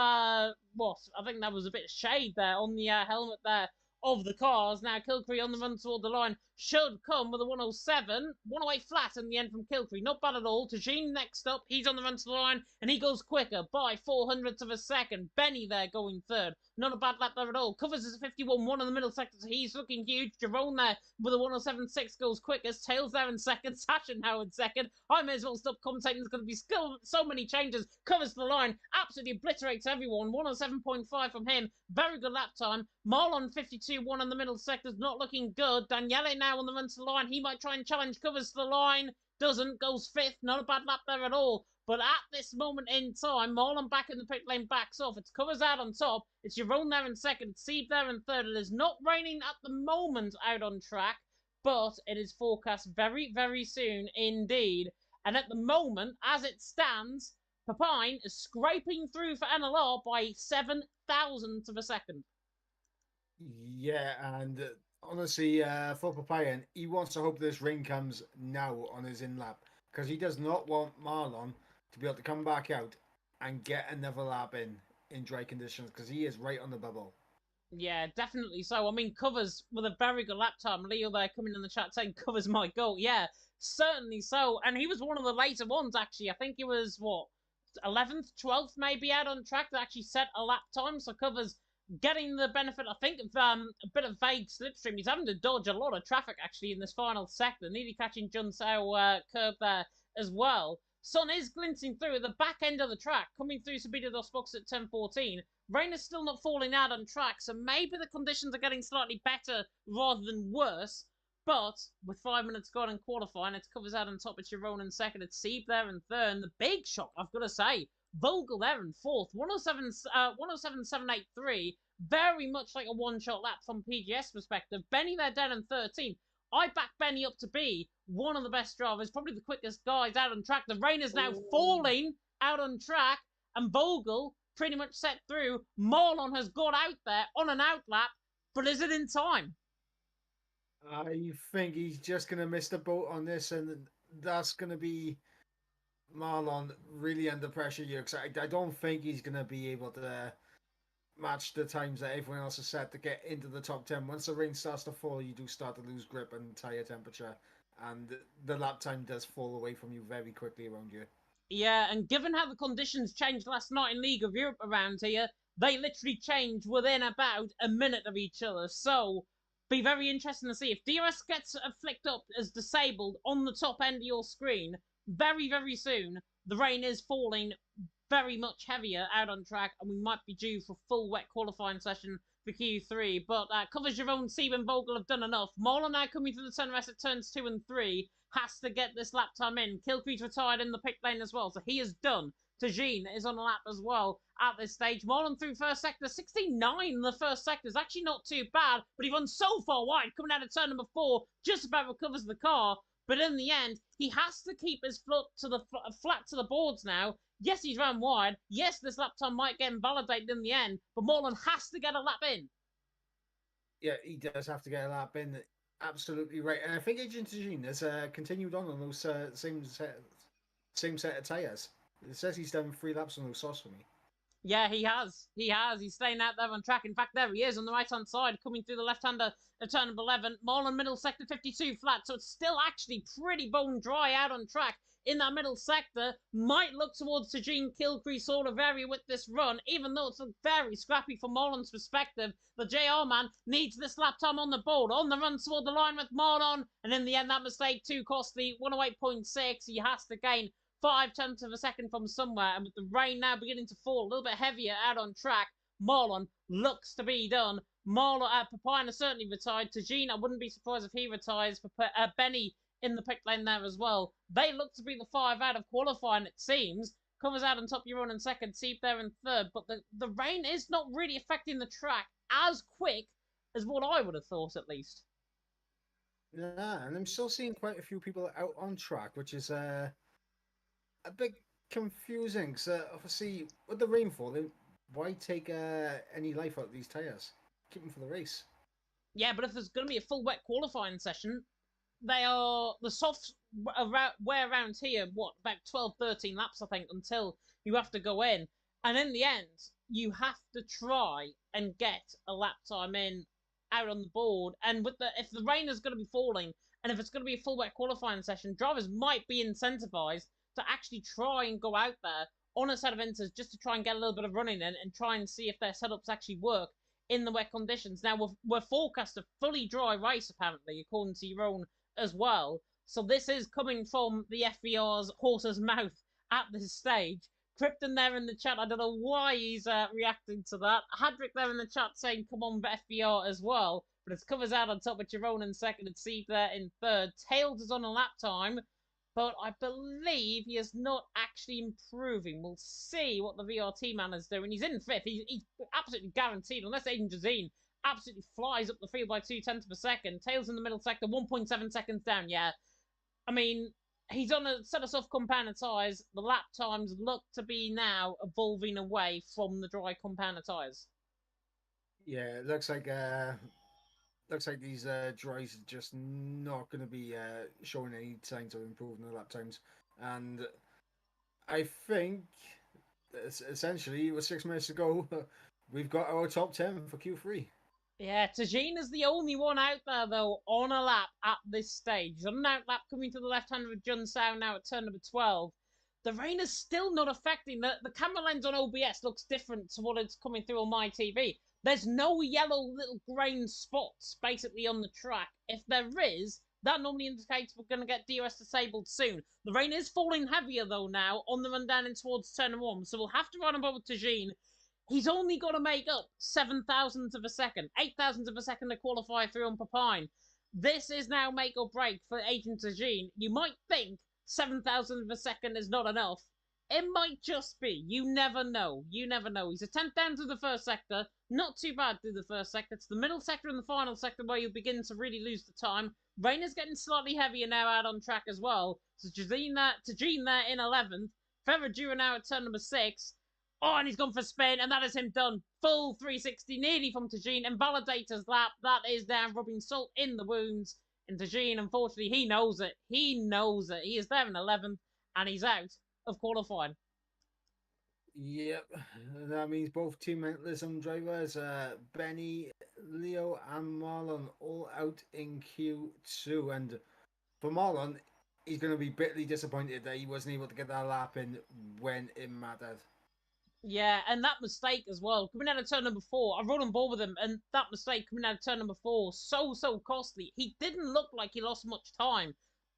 what? I think that was a bit of shade there on the helmet there of the cars. Now, Kilcree on the run toward the line should come with a 107. 108 flat in the end from Kilcree. Not bad at all. Tajin next up. He's on the run to the line, and he goes quicker by 400ths of a second. Benny there going third. Not a bad lap there at all. Covers is a 51-1 in the middle sector, so he's looking huge. Jerome there with a 107.6 goes quickest. Tails there in second. Sasha now in second. I may as well stop commentating. There's going to be so many changes. Covers the line. Absolutely obliterates everyone. 107.5 from him. Very good lap time. Marlon 52-1 in the middle sector. Not looking good. Daniele now on the run to the line. He might try and challenge. Covers the line. Doesn't. Goes fifth. Not a bad lap there at all. But at this moment in time, Marlon back in the pit lane backs off. It's Covers out on top. It's Jerome there in second. Sieb there in third. It is not raining at the moment out on track, but it is forecast very, very soon indeed. And at the moment, as it stands, Papine is scraping through for NLR by 7 thousandths of a second. Yeah, and honestly, for Papine, he wants to hope this rain comes now on his in lap, because he does not want Marlon to be able to come back out and get another lap in dry conditions, because he is right on the bubble. Yeah, definitely so. I mean, Covers with a very good lap time. Leo there coming in the chat saying Covers might go. Yeah, certainly so. And he was one of the later ones, actually. I think he was, 11th, 12th maybe out on track that actually set a lap time. So Covers getting the benefit, I think, of a bit of vague slipstream. He's having to dodge a lot of traffic, actually, in this final sector. Nearly catching Jun Sao curve there as well. Sun is glinting through at the back end of the track, coming through Sabida Dos Box at 10:14. Rain is still not falling out on track, so maybe the conditions are getting slightly better rather than worse. But with 5 minutes gone in qualifying, it Covers out on top. It's Chiron in second. It's Sieb there in third. And the big shock, I've got to say, Vogel there in fourth. 107.783. Very much like a one-shot lap from PGS perspective. Benny there down in 13th. I back Benny up to be one of the best drivers, probably the quickest guys out on track. The rain is now falling out on track, and Vogel pretty much set through. Marlon has got out there on an outlap, but is it in time? I think he's just going to miss the boat on this, and that's going to be Marlon really under pressure here, because I don't think he's going to be able to match the times that everyone else has set to get into the top 10. Once the rain starts to fall, you do start to lose grip and tire temperature, and the lap time does fall away from you very quickly around you. Yeah, and given how the conditions changed last night in League of Europe around here, they literally changed within about a minute of each other. So, be very interesting to see if DRS gets flicked up as disabled on the top end of your screen very, very soon. The rain is falling very much heavier out on track, and we might be due for full wet qualifying session for Q3. But Covers Jerome, Sieb, and Vogel have done enough. Marlon now coming through the turn rest at turns 2 and 3 has to get this lap time in. Kilcree's retired in the pit lane as well, so he is done. Tajin is on a lap as well at this stage. Marlon through first sector, 69 in the first sector is actually not too bad, but he runs so far wide coming out of turn number 4, just about recovers the car. But in the end, he has to keep his foot to the flat to the boards now. Yes, he's ran wide. Yes, this lap time might get invalidated in the end, but Marlon has to get a lap in. Yeah, he does have to get a lap in. Absolutely right. And I think Agent Tajin has continued on those same set of tyres. It says he's done 3 laps on those sauce for me. Yeah, he has. He has. He's staying out there on track. In fact, there he is on the right-hand side, coming through the left-hander at turn number 11. Marlon middle sector 52 flat, so it's still actually pretty bone dry out on track in that middle sector. Might look towards Tajin Kilcree sort of area with this run, even though it's very scrappy from Marlon's perspective. The JR man needs this lap time on the board, on the run toward the line with Marlon, and in the end, that mistake too costly. 108.6. He has to gain 5/10 of a second from somewhere, and with the rain now beginning to fall a little bit heavier out on track, Marlon looks to be done. Marlon, Papine certainly retired. Tajin, I wouldn't be surprised if he retires. Benny in the pit lane there as well. They look to be the 5 out of qualifying, it seems. Covers out on top, you're on in second, Sieb there in third, but the rain is not really affecting the track as quick as what I would have thought, at least. Yeah, and I'm still seeing quite a few people out on track, which is a bit confusing. So obviously, with the rainfall, why take any life out of these tires? Keep them for the race. Yeah, but if there's going to be a full wet qualifying session, they are the soft wear around here. What, about 12, 13 laps, I think, until you have to go in. And in the end, you have to try and get a lap time in out on the board. And with if the rain is going to be falling, and if it's going to be a full wet qualifying session, drivers might be incentivized to actually try and go out there on a set of inters just to try and get a little bit of running in and try and see if their setups actually work in the wet conditions. Now, we're forecast a fully dry race, apparently, according to your own as well. So this is coming from the FVR's horse's mouth at this stage. Krypton there in the chat, I don't know why he's reacting to that. Hadrick there in the chat saying, come on, FVR as well. But it's covers out on top with Jerome in second and Steve there in third. Tails is on a lap time, but I believe he is not actually improving. We'll see what the VRT man is doing. He's in fifth. He's absolutely guaranteed, unless Aiden Jazine absolutely flies up the field by 0.2 per second. Tails in the middle sector, 1.7 seconds down. Yeah, I mean, he's on a set of soft compounder tyres. The lap times look to be now evolving away from the dry compounder tyres. Yeah, it looks like these dries are just not going to be showing any signs of improving the lap times, and I think essentially with 6 minutes to go, we've got our top 10 for Q3. Yeah, Tajin is the only one out there, though, on a lap at this stage. He's on an out lap coming to the left hand of Jun Sao now at turn number 12. The rain is still not affecting the camera lens on OBS looks different to what it's coming through on my TV. There's no yellow little grain spots basically on the track. If there is, that normally indicates we're going to get DRS disabled soon. The rain is falling heavier though now on the run down in towards turn 1, so we'll have to run above with Tajin. He's only got to make up 7 thousandths of a second, 8 thousandths of a second to qualify through on Papine. This is now make or break for Agent Tajin. You might think 7 thousandths of a second is not enough. It might just be. You never know. You never know. He's a 10th down through the first sector. Not too bad through the first sector. It's the middle sector and the final sector where you begin to really lose the time. Rain is getting slightly heavier now out on track as well. So Tajin there in 11th. Ferradura now at turn number 6. Oh, and he's gone for spin, and that is him done. Full 360, nearly from Tajin. Invalidator's lap. That is down, rubbing salt in the wounds. And Tajin, unfortunately, he knows it. He knows it. He is there in 11th, and he's out of qualifying. Yep, that means both Team Mentalism drivers, Benny, Leo, and Marlon, all out in Q2. And for Marlon, he's going to be bitterly disappointed that he wasn't able to get that lap in when it mattered. Yeah, and that mistake as well, coming out of turn number 4, I rode on board with him, and that mistake coming out of turn number 4, so costly. He didn't look like he lost much time,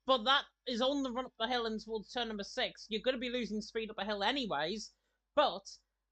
but that is on the run up the hill and towards turn number 6. You're going to be losing speed up a hill anyways, but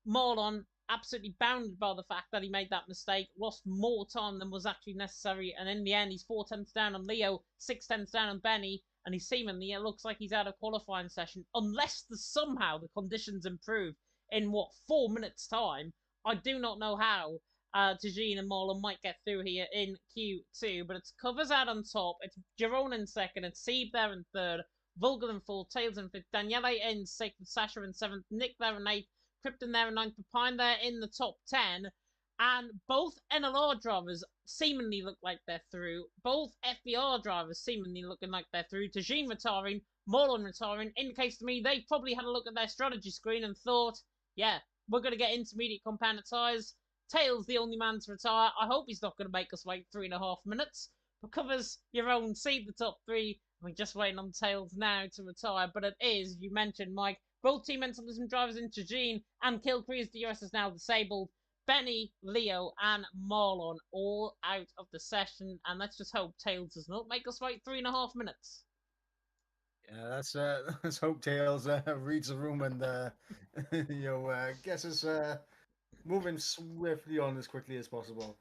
Marlon absolutely bounded by the fact that he made that mistake, lost more time than was actually necessary, and in the end, he's 4 tenths down on Leo, 6 tenths down on Benny, and he's seemingly, it looks like he's out of qualifying session, unless somehow the conditions improve in 4 minutes time. I do not know how Tajin and Marlon might get through here in Q2, but it's covers out on top. It's Jerome in second, it's Sieb there in third, Vulgar in fourth, Tails in fifth, Daniele in sixth, Sasha in seventh, Nick there in eighth, Krypton there in ninth, Papine there in the top 10. And both NLR drivers seemingly look like they're through. Both FBR drivers seemingly looking like they're through. Tajin retiring, Marlon retiring, indicates to me they probably had a look at their strategy screen and thought, yeah, we're going to get intermediate compounder tyres. Tails the only man to retire. I hope he's not going to make us wait 3.5 minutes. But covers your own, seed the top 3. We're just waiting on Tails now to retire. But it is, you mentioned, Mike, both Team Mentalism drivers in Tajin and Kilcree's DRS is now disabled. Benny, Leo, and Marlon all out of the session. And let's just hope Tails does not make us wait 3.5 minutes. Yeah, let's hope Tails reads the room and gets us moving swiftly on as quickly as possible.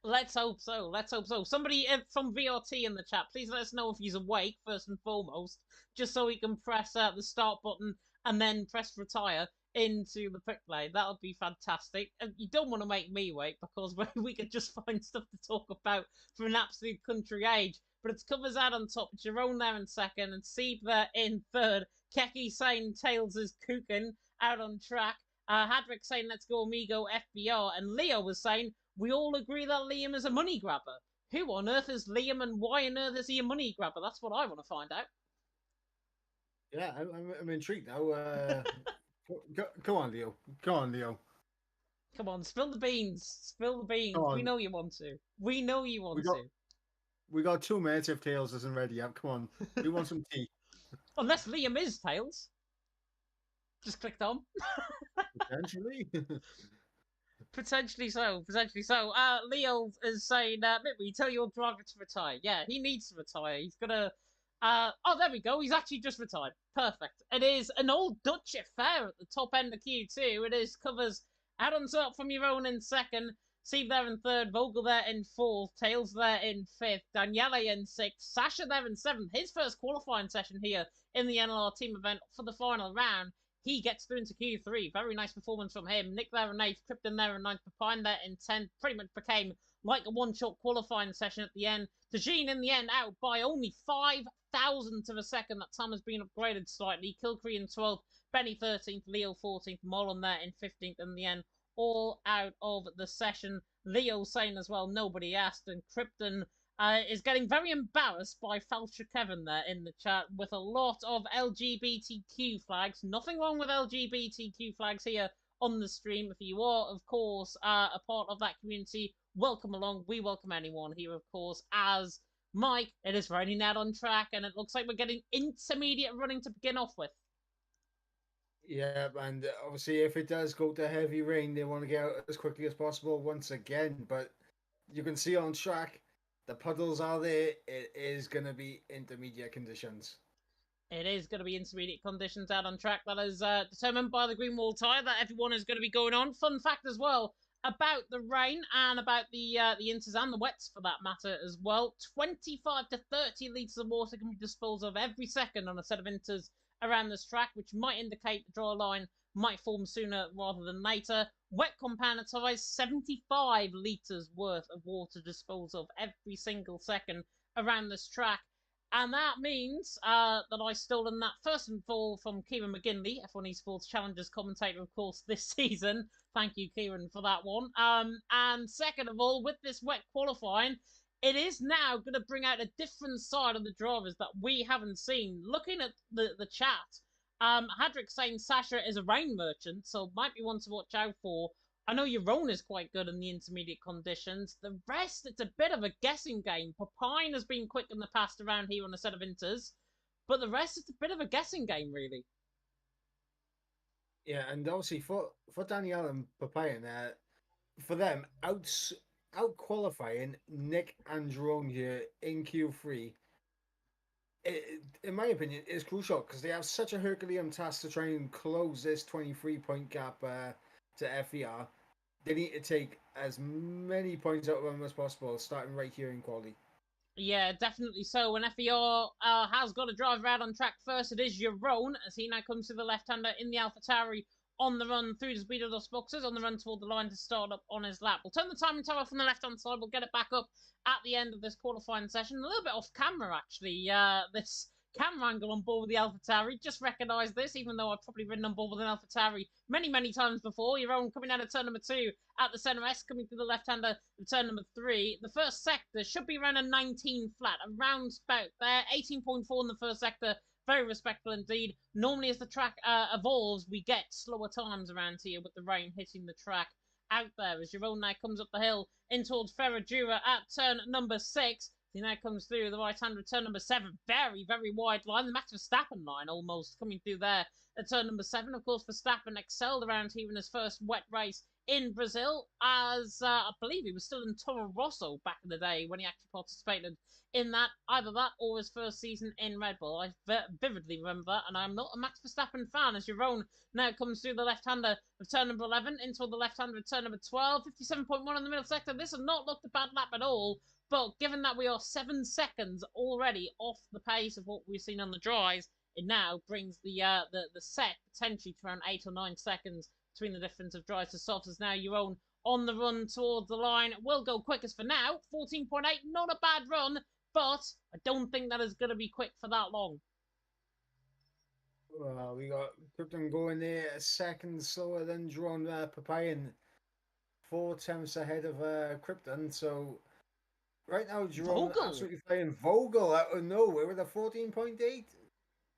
Let's hope so. Let's hope so. Somebody from VRT in the chat, please let us know if he's awake first and foremost, just so we can press the start button and then press retire into the pit lane. That would be fantastic. And you don't want to make me wait because we could just find stuff to talk about for an absolute country age. But it's covers out on top. Jerome there in second and Sieb there in third. Keki saying Tails is cooking out on track. Hadrick saying let's go Amigo FBR. And Leo was saying we all agree that Liam is a money grabber. Who on earth is Liam and why on earth is he a money grabber? That's what I want to find out. Yeah, I'm intrigued now. Go on, Leo. Go on, Leo. Come on, spill the beans. Spill the Come beans. We on, know you want to. We know you we want got to. we got 2 minutes if Tails isn't ready yet. Come on, we want some tea. Unless Liam is Tails. Just clicked on. Potentially. Potentially so. Potentially so. Leo is saying, maybe tell your driver to retire. Yeah, he needs to retire. He's gonna. Oh, there we go. He's actually just retired. Perfect. It is an old Dutch affair at the top end of Q2. It is covers Adams up from your own in second. Steve there in third. Vogel there in fourth. Tails there in fifth. Daniele in sixth. Sasha there in seventh. His first qualifying session here in the NLR team event for the final round. He gets through into Q3. Very nice performance from him. Nick there in 8th, Krypton there in 9th, Papine there in 10th. Pretty much became like a one-shot qualifying session at the end. Tajin in the end out by only 5,000 of a second. That time has been upgraded slightly. Kilcree in 12th, Benny 13th, Leo 14th, Molon there in 15th in the end. All out of the session. Leo saying as well, nobody asked. And Krypton is getting very embarrassed by Falsha Kevin there in the chat with a lot of LGBTQ flags. Nothing wrong with LGBTQ flags here on the stream. If you are, of course, a part of that community, welcome along. We welcome anyone here, of course, as Mike. It is raining out on track, and it looks like we're getting intermediate running to begin off with. Yeah, and obviously, if it does go to heavy rain, they want to get out as quickly as possible once again. But you can see on track, the puddles are there. It is going to be intermediate conditions. It is going to be intermediate conditions out on track. That is determined by the green wall tyre that everyone is going to be going on. Fun fact as well about the rain and about the inters and the wets for that matter as well. 25 to 30 litres of water can be disposed of every second on a set of inters around this track, which might indicate the draw line might form sooner rather than later. Wet compound tyres, 75 litres worth of water disposed of every single second around this track. And that means that I stolen that first and all from Kieran McGinley, F1 Esports Challengers commentator, of course, this season. Thank you, Kieran, for that one. And second of all, with this wet qualifying, it is now going to bring out a different side of the drivers that we haven't seen. Looking at the chat, Hadrick saying Sasha is a rain merchant, so might be one to watch out for. I know Yaron is quite good in the intermediate conditions. The rest, it's a bit of a guessing game. Papine has been quick in the past around here on a set of inters, but the rest, it's a bit of a guessing game, really. Yeah, and obviously for Danielle and Papayan, for them out qualifying Nick and Jerome here in Q3. In my opinion, is crucial because they have such a Herculean task to try and close this 23-point gap to FER. They need to take as many points out of them as possible, starting right here in quality. Yeah, definitely so. And FER has got a driver out on track first. It is Yaron as he now comes to the left-hander in the AlphaTauri on the run through the speed of those boxes, on the run toward the line to start up on his lap. We'll turn the timing tower off on the left-hand side. We'll get it back up at the end of this qualifying session. A little bit off camera, actually. This camera angle on board with the AlphaTauri. Just recognised this, even though I've probably ridden on board with an AlphaTauri many, many times before. Yaron coming out of turn number 2 at the centre S, coming through the left-hander of turn number 3. The first sector should be around a 19 flat, around about there. 18.4 in the first sector. Very respectful indeed. Normally, as the track evolves, we get slower times around here with the rain hitting the track out there as Jerome now comes up the hill in towards Ferradura at turn number 6. He now comes through the right-hand return number 7. Very, very wide line. The Max Verstappen line almost coming through there at turn number 7. Of course, Verstappen excelled around here in his first wet race in Brazil, as I believe he was still in Toro Rosso back in the day when he actually participated in that. Either that or his first season in Red Bull. I vividly remember, and I'm not a Max Verstappen fan, as Jerome now comes through the left-hander of turn number 11 into the left-hander of turn number 12. 57.1 in the middle sector. This has not looked a bad lap at all. But given that we are 7 seconds already off the pace of what we've seen on the dries, it now brings the set potentially to around 8 or 9 seconds between the difference of dries to softs. As now your own on the run towards the line will go quickest for now. 14.8, not a bad run, but I don't think that is going to be quick for that long. Well, we got Krypton going there a second slower than Jerome Papayan. 4 tenths ahead of Krypton, so right now Jerome Vogel. absolutely flying. Vogel out of nowhere with a 14.8.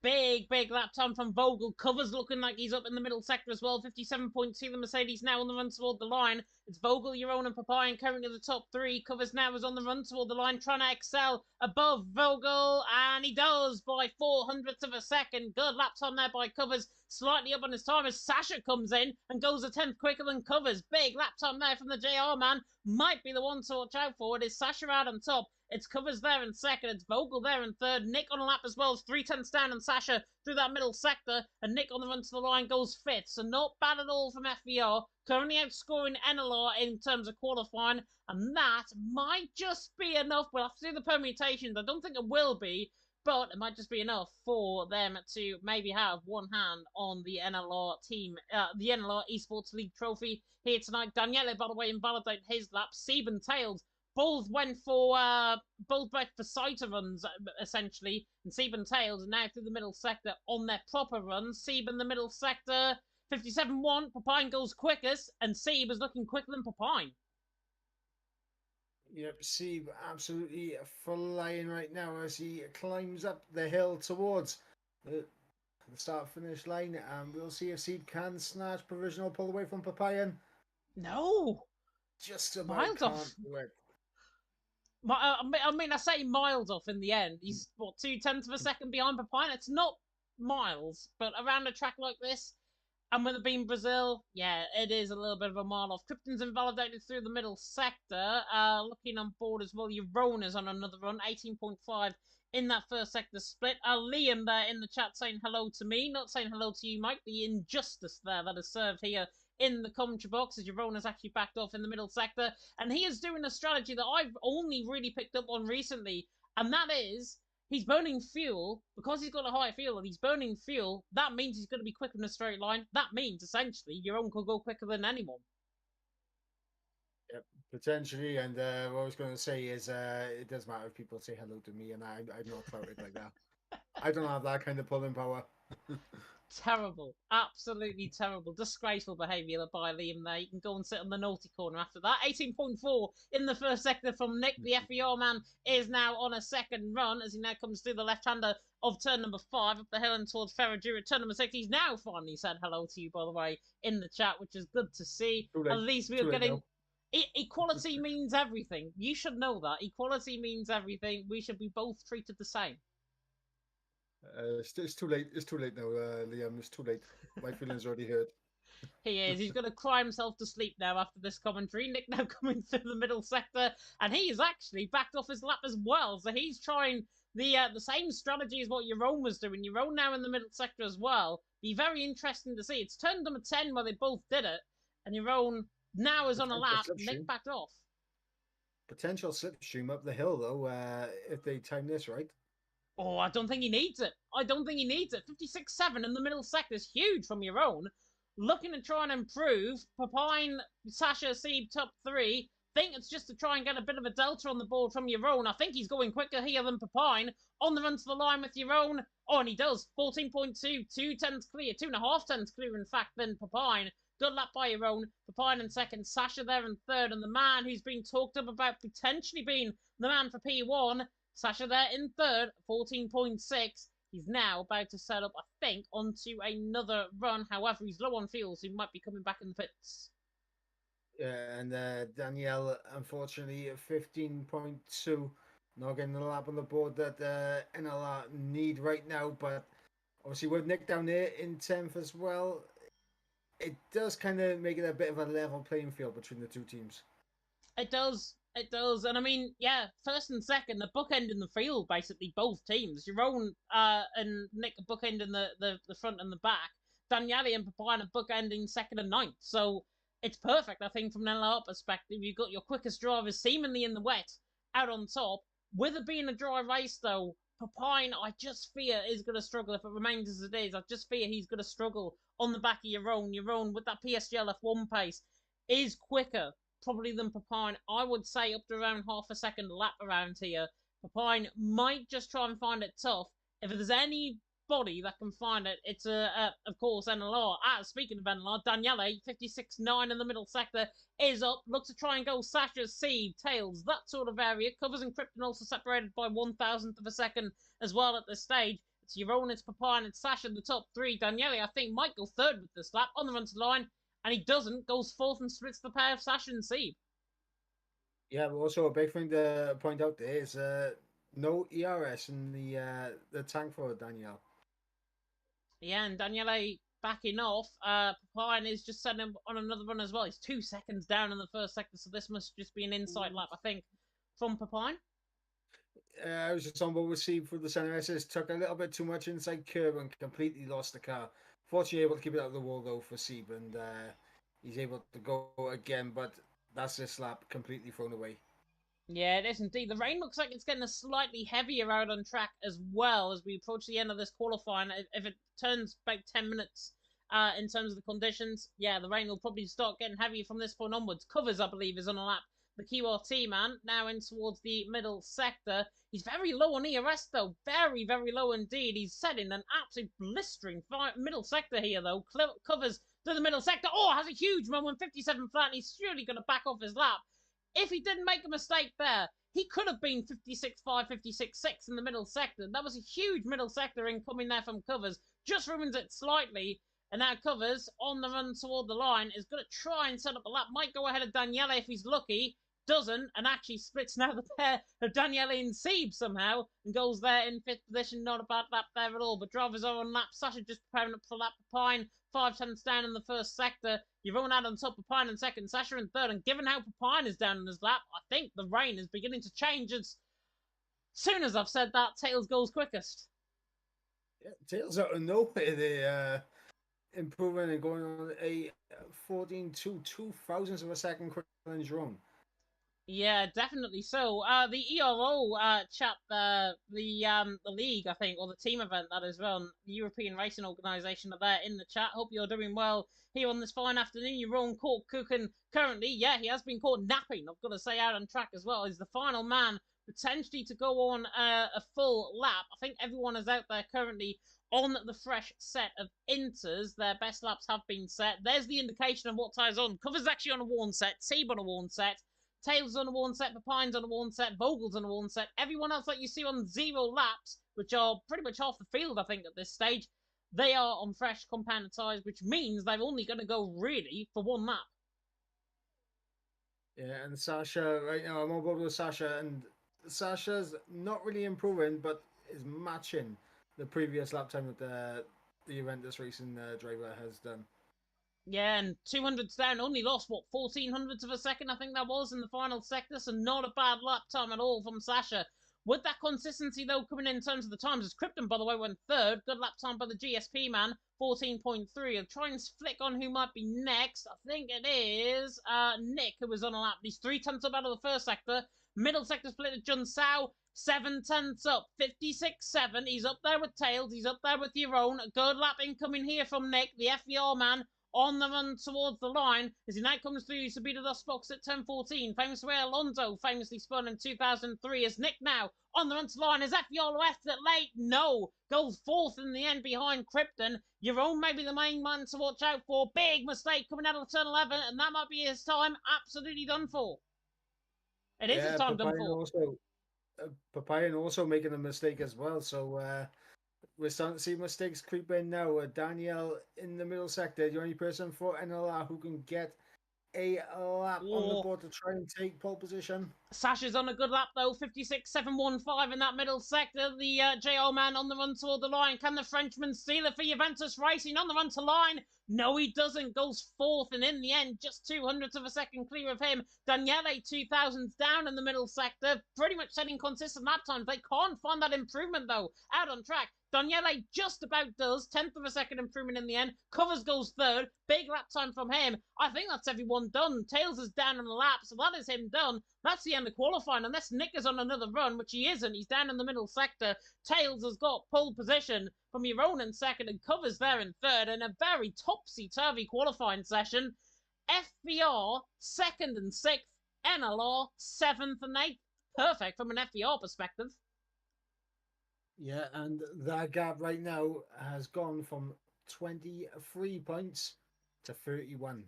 Big lap time from Vogel. Covers looking like he's up in the middle sector as well. 57.2. The Mercedes now on the run toward the line. It's Vogel, Jeroen, and Papine currently the top three. Covers now is on the run toward the line, trying to excel above Vogel, and he does by 400ths of a second. Good lap time there by Covers. Slightly up on his time as Sasha comes in and goes a tenth quicker than Covers. Big lap time there from the JR man. Might be the one to watch out for. It is Sasha out on top. It's Covers there in second. It's Vogel there in third. Nick on a lap as well. It's 3 tenths down on Sasha through that middle sector. And Nick on the run to the line goes fifth. So not bad at all from FVR. Currently outscoring NLR in terms of qualifying. And that might just be enough. We'll have to do the permutations. I don't think it will be. But it might just be enough for them to maybe have one hand on the NLR team, the NLR Esports League trophy here tonight. Daniele, by the way, invalidated his lap. Sieb and Tails both went for Saita runs essentially, and Sieb and Tails are now through the middle sector on their proper runs. Sieb in the middle sector, 57.1. Papine goes quickest, and Sieb is looking quicker than Papine. Yep, Sieb absolutely flying right now as he climbs up the hill towards the start-finish line, and we'll see if Sieb can snatch provisional pull away from Papine. No, just about miles can't off. do it. I mean, I say miles off in the end. He's, what, 0.2 of a second behind Papine? It's not miles, but around a track like this, and with it being Brazil, yeah, it is a little bit of a mile off. Krypton's invalidated through the middle sector. Looking on board as well, Jeroen is on another run, 18.5 in that first sector split. Liam there in the chat saying hello to me, not saying hello to you, Mike. The injustice there that is served here in the commentary box as Jeroen has actually backed off in the middle sector. And he is doing a strategy that I've only really picked up on recently, and that is he's burning fuel. Because he's got a high fuel and he's burning fuel, that means he's going to be quicker in a straight line. That means, essentially, Jeroen could go quicker than anyone. Yep, potentially. And what I was going to say is it does matter if people say hello to me, and I'm not clouded like that. I don't have that kind of pulling power. Terrible. Absolutely terrible. Disgraceful behaviour by Liam there. You can go and sit on the naughty corner after that. 18.4 in the first sector from Nick. The FER man is now on a second run as he now comes through the left-hander of turn number 5 up the hill and towards Ferragura. Turn number 6. He's now finally said hello to you, by the way, in the chat, which is good to see. At least we are getting... Equality means everything. You should know that. Equality means everything. We should be both treated the same. It's too late. It's too late now, Liam. It's too late. My feelings are already hurt. He is. He's going to cry himself to sleep now after this commentary. Nick now coming through the middle sector, and he is actually backed off his lap as well. So he's trying the same strategy as what Jeroen was doing. Jeroen now in the middle sector as well. Be very interesting to see. It's turn number 10 where they both did it, and Jeroen now is on a lap. Nick backed off. Potential slipstream up the hill though, if they time this right. Oh, I don't think he needs it. I don't think he needs it. 56.7 in the middle sector is huge from Jeroen. Looking to try and improve. Papine, Sasha, Sieb, top 3. Think it's just to try and get a bit of a delta on the board from Jeroen. I think he's going quicker here than Papine. On the run to the line with Jeroen. Oh, and he does. 14.2. 2 tenths clear. 2.5 tenths clear, in fact, than Papine. Good lap by Jeroen. Papine in second. Sasha there in third. And the man who's been talked up about potentially being the man for P1... Sasha there in third, 14.6. He's now about to set up, I think, onto another run. However, he's low on fuel, so he might be coming back in the pits. Yeah, and Danielle, unfortunately, 15.2. Not getting the lap on the board that NLR need right now. But obviously, with Nick down there in 10th as well, it does kind of make it a bit of a level playing field between the two teams. It does. It does. And I mean, yeah, first and second, the bookend in the field, basically, both teams. Jeroen and Nick are bookending the front and the back. Daniele and Papine are bookending second and ninth. So it's perfect, I think, from an NLR perspective. You've got your quickest drivers seemingly in the wet, out on top. With it being a dry race, though, Papine, I just fear, is going to struggle. If it remains as it is, I just fear he's going to struggle on the back of Jeroen. Jeroen, with that PSG F1 pace, is quicker probably than Papine. I would say up to around half a second lap around here. Papine might just try and find it tough. If there's anybody that can find it, it's of course NLR. Speaking of NLR, Daniele, 56.9 in the middle sector, is up. Looks to try and go Sasha, Sieb, Tails, that sort of area. Covers and Krypton also separated by 1,000th of a second as well at this stage. It's Jeroen, it's Papine, it's Sasha in the top three. Daniele, I think, might go third with this lap on the run to the line, and he doesn't, goes fourth and splits the pair of Sasha and Sieb. Yeah, but also a big thing to point out there is no ERS in the tank for Danielle. Yeah, and Daniele backing off. Papine is just setting him on another run as well. He's 2 seconds down in the first sector, so this must just be an inside lap, I think, from Papine. I was just on board with Sieb for the center SS, took a little bit too much inside curve and completely lost the car. Fortunately, able to keep it out of the wall though for Sieb, and he's able to go again, but that's this lap completely thrown away. Yeah, it is indeed. The rain looks like it's getting a slightly heavier out on track as well as we approach the end of this qualifying. If it turns about 10 minutes in terms of the conditions, yeah, the rain will probably start getting heavier from this point onwards. Covers, I believe, is on a lap. The Kiwa T-man now in towards the middle sector. He's very low on ERS though. Very, very low indeed. He's setting an absolute blistering middle sector here though. Covers to the middle sector. Oh, has a huge moment. 57 flat and he's surely going to back off his lap. If he didn't make a mistake there, he could have been 56.5, 56.6 in the middle sector. That was a huge middle sector incoming there from Covers. Just ruins it slightly. And now Covers, on the run toward the line, is going to try and set up a lap. Might go ahead of Daniele if he's lucky. Doesn't, and actually splits now the pair of Daniele and Sieb somehow, and goes there in fifth position. Not a bad lap there at all. But drivers are on lap. Sasha just preparing up for lap Pine. 5 tenths down in the first sector. You've run out on top of Papine in second, Sasha in third, and given how Papine is down in his lap, I think the rain is beginning to change. As soon as I've said that, Tails goes quickest. Yeah, Tails out of nowhere, they improving and going on a 14 to 2 thousandths of a second quicker than Jerome. Yeah, definitely so. The ERO chap, the league, I think, or the team event that is run, the European Racing Organisation are there in the chat. Hope you're doing well here on this fine afternoon. Your own caught cooking currently. Yeah, he has been caught napping. I've got to say, out on track as well. He's the final man potentially to go on a full lap. I think everyone is out there currently on the fresh set of inters. Their best laps have been set. There's the indication of what ties on. Covers actually on a worn set. Sieb on a worn set. Tails on a worn set, Papine's on a worn set, Vogel's on a worn set. Everyone else that you see on 0 laps, which are pretty much half the field, I think, at this stage, they are on fresh compounded tyres, which means they're only going to go really for 1 lap. Yeah, and Sasha, right now, I'm on board with Sasha, and Sasha's not really improving, but is matching the previous lap time that the Juventus racing driver has done. Yeah, and 200s down, only lost, what, 14 hundredths of a second, I think that was, in the final sector, so not a bad lap time at all from Sasha. With that consistency, though, coming in terms of the times, as Krypton, by the way, went third. Good lap time by the GSP man, 14.3. I'll try and flick on who might be next. I think it is Nick, who was on a lap. He's 3 tenths up out of the first sector. Middle sector split at Jun Sao. 7 tenths up, 56.7. He's up there with Tails. He's up there with Jeroen. A good lap incoming here from Nick, the FVR man, on the run towards the line as he now comes through Sabina Dos Box at 10.14. Famous way Alonso famously spun in 2003 as Nick now on the run to the line. Is FBR left it late? No. Goes fourth in the end behind Krypton. Jeroen may be the main man to watch out for. Big mistake coming out of turn 11 and that might be his time absolutely done for. It is his time done for. Papine also making a mistake as well, so we're starting to see mistakes creep in now. Danielle in the middle sector, the only person for NLR who can get a lap on the board to try and take pole position. Sasha's on a good lap though, 56.715 in that middle sector. The JO man on the run toward the line. Can the Frenchman steal it for Juventus Racing on the run to line? No, he doesn't. Goes fourth, and in the end, just 200ths of a second clear of him. Daniele, 2000s down in the middle sector, pretty much setting consistent lap times. They can't find that improvement though, out on track. Daniele just about does, 10th of a second improvement in the end. Covers goes third, big lap time from him. I think that's everyone done. Tails is down in the lap, so that is him done. That's the end of qualifying, unless Nick is on another run, which he isn't. He's down in the middle sector. Tails has got pole position from Jeroen in second and Covers there in third, in a very topsy-turvy qualifying session. FBR, second and sixth. NLR, seventh and eighth. Perfect from an FBR perspective. Yeah, and that gap right now has gone from 23 points to 31.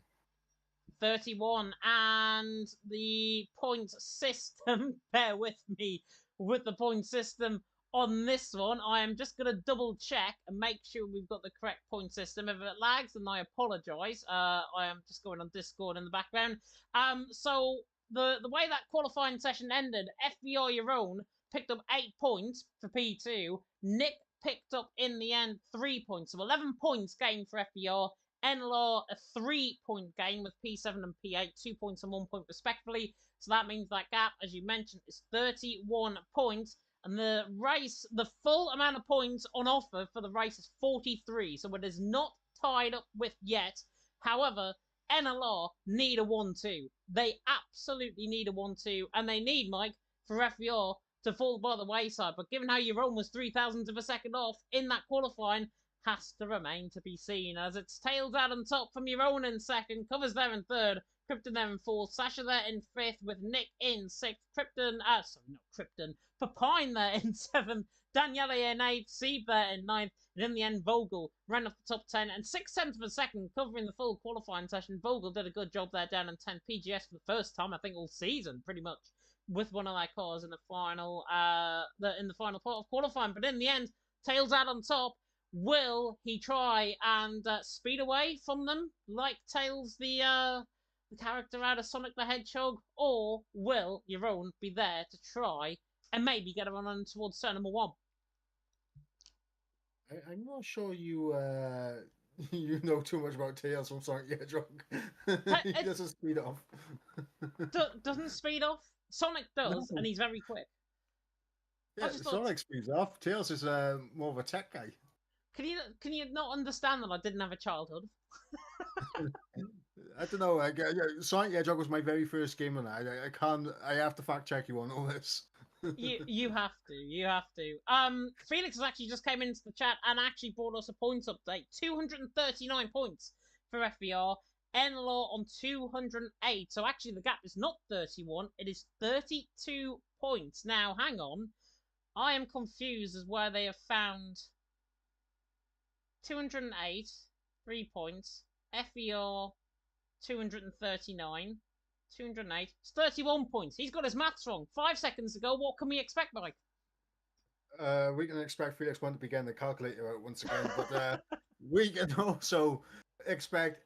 31, and the point system, bear with me, with the point system on this one. I am just going to double check and make sure we've got the correct point system. If it lags, then I apologise. I am just going on Discord in the background. So the way that qualifying session ended, FBR Your Own picked up 8 points for P2. Nick picked up in the end 3 points, so 11 points gained for FBR. NLR a 3-point gain with P7 and P8, 2 points and 1 point respectively. So that means that gap, as you mentioned, is 31 points. And the race, the full amount of points on offer for the race is 43. So it is not tied up with yet. However, NLR need a 1-2. They absolutely need a 1-2. And they need, Mike, for FBR to fall by the wayside. But given how your own was 3,000th of a second off in that qualifying, has to remain to be seen, as it's tails out on top from your own in second, covers there in third, Krypton there in fourth, Sasha there in fifth, with Nick in sixth, Papine there in seventh, Daniele in eighth, Sieb there in ninth, and in the end, Vogel ran off the top 10, and 6/10 of a second, covering the full qualifying session. Vogel did a good job there down in 10th, PGS for the first time, I think, all season, pretty much, with one of their cars in the final part of qualifying. But in the end, tails out on top. Will he try and speed away from them like Tails, the character out of Sonic the Hedgehog, or will your own be there to try and maybe get a run on towards turn number 1? I'm not sure you you know too much about Tails from Sonic the Hedgehog. He doesn't speed off. Doesn't speed off? Sonic does, No. and he's very quick. Yeah, Sonic speeds off. Tails is more of a tech guy. Can you not understand that I didn't have a childhood? I don't know. Sonic the Hedgehog was my very first game on that. I can't. I have to fact check you on all this. You have to. Felix has actually just came into the chat and actually brought us a points update. 239 points for FBR. NLR on 208. So actually the gap is not 31, it is 32 points. Now, hang on. I am confused as where they have found 208, 3 points. FBR 239. 208. It's 31 points. He's got his maths wrong. 5 seconds ago, what can we expect, Mike? We can expect Felix one to begin the calculator out once again, but we can also expect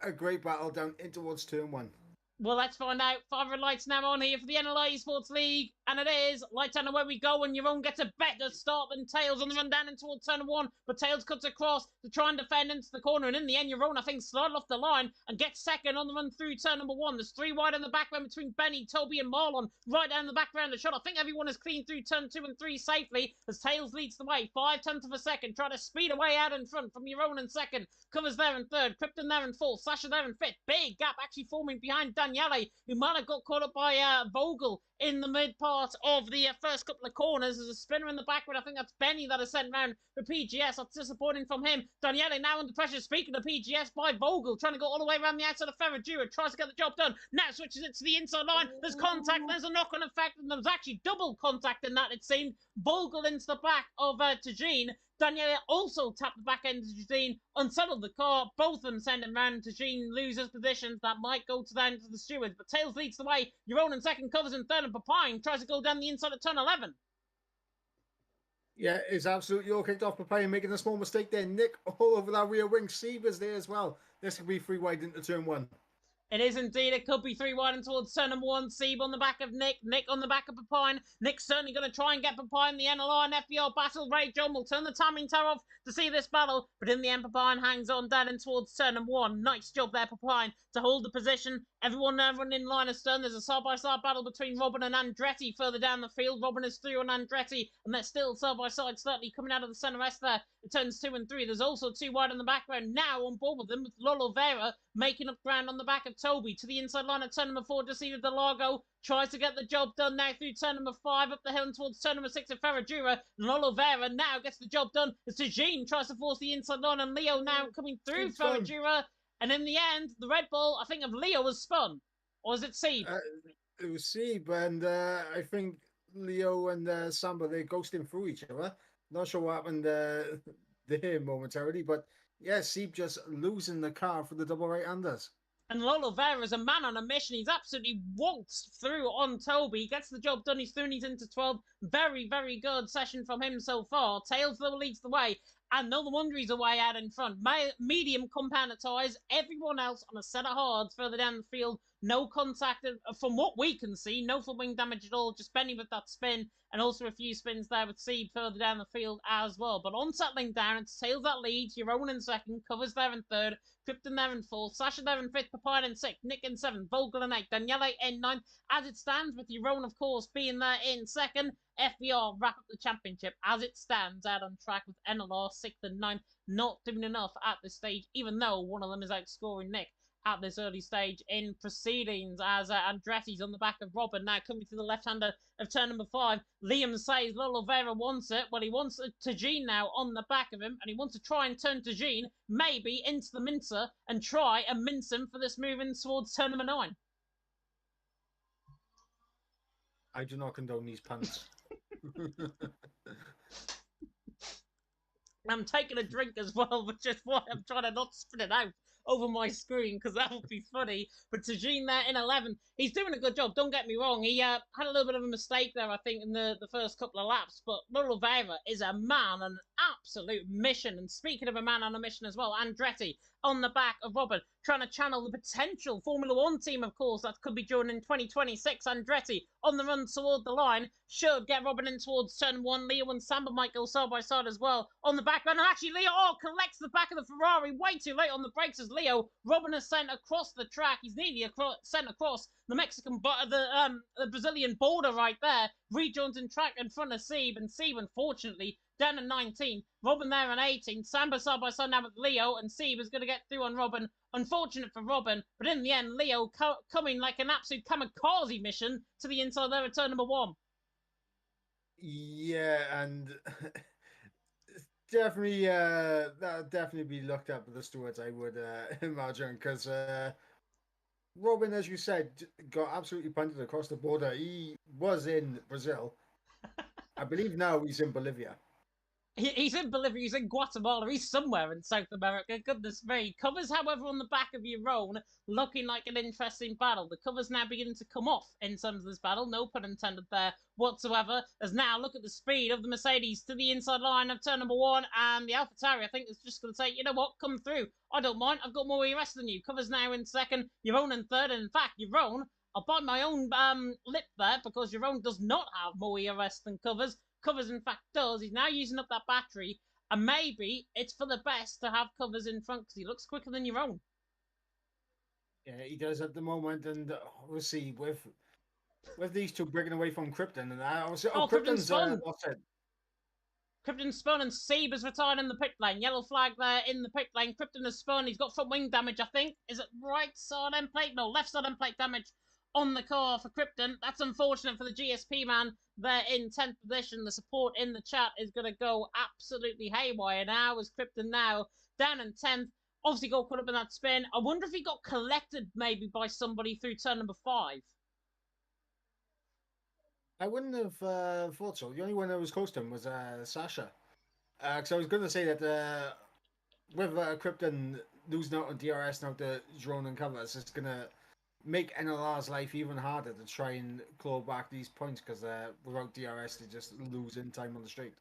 a great battle down in towards turn 1. Well, let's find out. 5 red lights now on here for the NLR Esports League. And it is. Lights on where we go, and your own gets a better start than Tails on the run down in towards turn 1. But Tails cuts across to try and defend into the corner. And in the end, your own, I think, slid off the line and gets second on the run through turn number 1. There's 3 wide in the background between Benny, Toby, and Marlon. Right down the background. The shot. I think everyone is clean through turn 2 and 3 safely as Tails leads the way. 5/10 of a second. Try to speed away out in front from your own in second. Covers there in third. Krypton there in fourth. Sasha there in fifth. Big gap actually forming behind Daniele, who might have got caught up by Vogel in the mid part of the first couple of corners. There's a spinner in the background. I think that's Benny that is sent round for PGS. That's disappointing from him. Daniele now under pressure. Speaking of PGS by Vogel, trying to go all the way around the outside of Ferradura. Tries to get the job done. Now switches it to the inside line. There's contact. There's a knock-on effect. And there's actually double contact in that, it seemed. Vogel into the back of Tajin. Daniele also tapped the back end of Tajin, unsettled the car. Both of them send him round. Tajin loses positions that might go to down to the stewards, but Tails leads the way. Your own in second, covers in third, and Papine tries to go down the inside of turn 11. Yeah, it's absolutely all kicked off. Papine making a small mistake there. Nick all over that rear wing. Seaver's there as well. This could be 3 wide into turn 1. It is indeed. It could be 3 wide and towards turn number 1. Sieb on the back of Nick. Nick on the back of Papine. Nick's certainly going to try and get Papine. The NLR and FBR battle. Ray John will turn the timing tower off to see this battle. But in the end, Papine hangs on down and towards turn number 1. Nice job there, Papine, to hold the position. Everyone now running in line of stern. There's a side-by-side battle between Robin and Andretti further down the field. Robin is through on Andretti, and they're still side-by-side, slightly coming out of the centre S there. It turns 2 and 3. There's also 2 wide in the background now on board with them, with Lolo Vera making up ground on the back of Toby to the inside line of turn number 4. Deceiver Delago tries to get the job done now through turn number 5 up the hill and towards turn number 6 of Ferradura. Lolo Vera now gets the job done as Tajin tries to force the inside line, and Leo now coming through Ferradura. And in the end, the Red Bull, I think, of Leo was spun. Or was it Sieb? It was Sieb, and I think Leo and Samba, they're ghosting through each other. Not sure what happened there momentarily, but yeah, Sieb just losing the car for the double right-handers. And Lolo Vera is a man on a mission. He's absolutely waltzed through on Toby. He gets the job done. He's through and he's into 12. Very, very good session from him so far. Tails, though, leads the way. And no wonder he's away out in front. Medium compounder tyres. Everyone else on a set of hards further down the field. No contact, from what we can see. No full wing damage at all. Just Benny with that spin. And also a few spins there with Seed further down the field as well. But on settling down, it's Tails that leads. Your own in second. Covers there in third. Krypton there in fourth. Sasha there in fifth. Papaya in sixth. Nick in seventh. Vogel in eighth. Daniele in ninth. As it stands, with your own, of course, being there in second. FBR wrap up the championship as it stands out on track with NLR 6th and 9th, not doing enough at this stage, even though one of them is outscoring Nick at this early stage in proceedings as Andretti's on the back of Robin now coming to the left-hander of turn number 5. Liam says Lolo Vera wants it. Well, he wants Tajin now on the back of him, and he wants to try and turn Tajin maybe into the mincer and try and mince him for this move in towards turn number 9. I do not condone these punts. I'm taking a drink as well, which is why I'm trying to not spit it out over my screen, because that would be funny. But Tajin there in 11, he's doing a good job, don't get me wrong. He had a little bit of a mistake there, I think, in the first couple of laps, but Lolo Vera is a man on an absolute mission. And speaking of a man on a mission as well, Andretti on the back of Robin, trying to channel the potential Formula One team, of course, that could be joining in 2026. Andretti on the run toward the line, should get Robin in towards turn 1. Leo and Samba might go side by side as well on the back run. And actually, Leo collects the back of the Ferrari way too late on the brakes as Leo. Robin is sent across the track. He's nearly sent across the Mexican, the Brazilian border right there. Rejoins in track in front of Seeb, and Seeb, unfortunately, down at 19. Robin there on 18. Samba side by side now with Leo, and Seeb is going to get through on Robin. Unfortunate for Robin, but in the end, Leo coming like an absolute kamikaze mission to the inside there at turn number 1. Yeah, and definitely that'll definitely be looked at by the stewards, I would imagine, because Robin, as you said, got absolutely punted across the border. He was in Brazil. I believe now he's in Bolivia. He's in Bolivia, he's in Guatemala, he's somewhere in South America. Goodness me. Covers, however, on the back of your own, looking like an interesting battle. The covers now beginning to come off in terms of this battle. No pun intended there whatsoever. As now, look at the speed of the Mercedes to the inside line of turn number 1. And the AlphaTauri, I think, is just going to say, you know what, come through. I don't mind. I've got more ERS than you. Covers now in second. Your own in third. And in fact, your own, I'll bite my own lip there, because your own does not have more ERS than Covers. Covers, in fact, does. He's now using up that battery, and maybe it's for the best to have Covers in front, because he looks quicker than your own. Yeah, he does at the moment, and we'll see with these two breaking away from Krypton, and Krypton's spun. Krypton spun, and Seeb is retired in the pit lane. Yellow flag there in the pit lane. Krypton has spun. He's got front wing damage, I think. Is it right side end plate? No, left side end plate damage on the car for Krypton. That's unfortunate for the GSP man. They're in 10th position. The support in the chat is going to go absolutely haywire now, as Krypton now down in 10th. Obviously got caught up in that spin. I wonder if he got collected maybe by somebody through turn number 5. I wouldn't have thought so. The only one that was close to him was Sasha. Because I was going to say that with Krypton losing out on DRS now to drone and covers, it's going to make NLR's life even harder to try and claw back these points, because without DRS they just lose in time on the straight.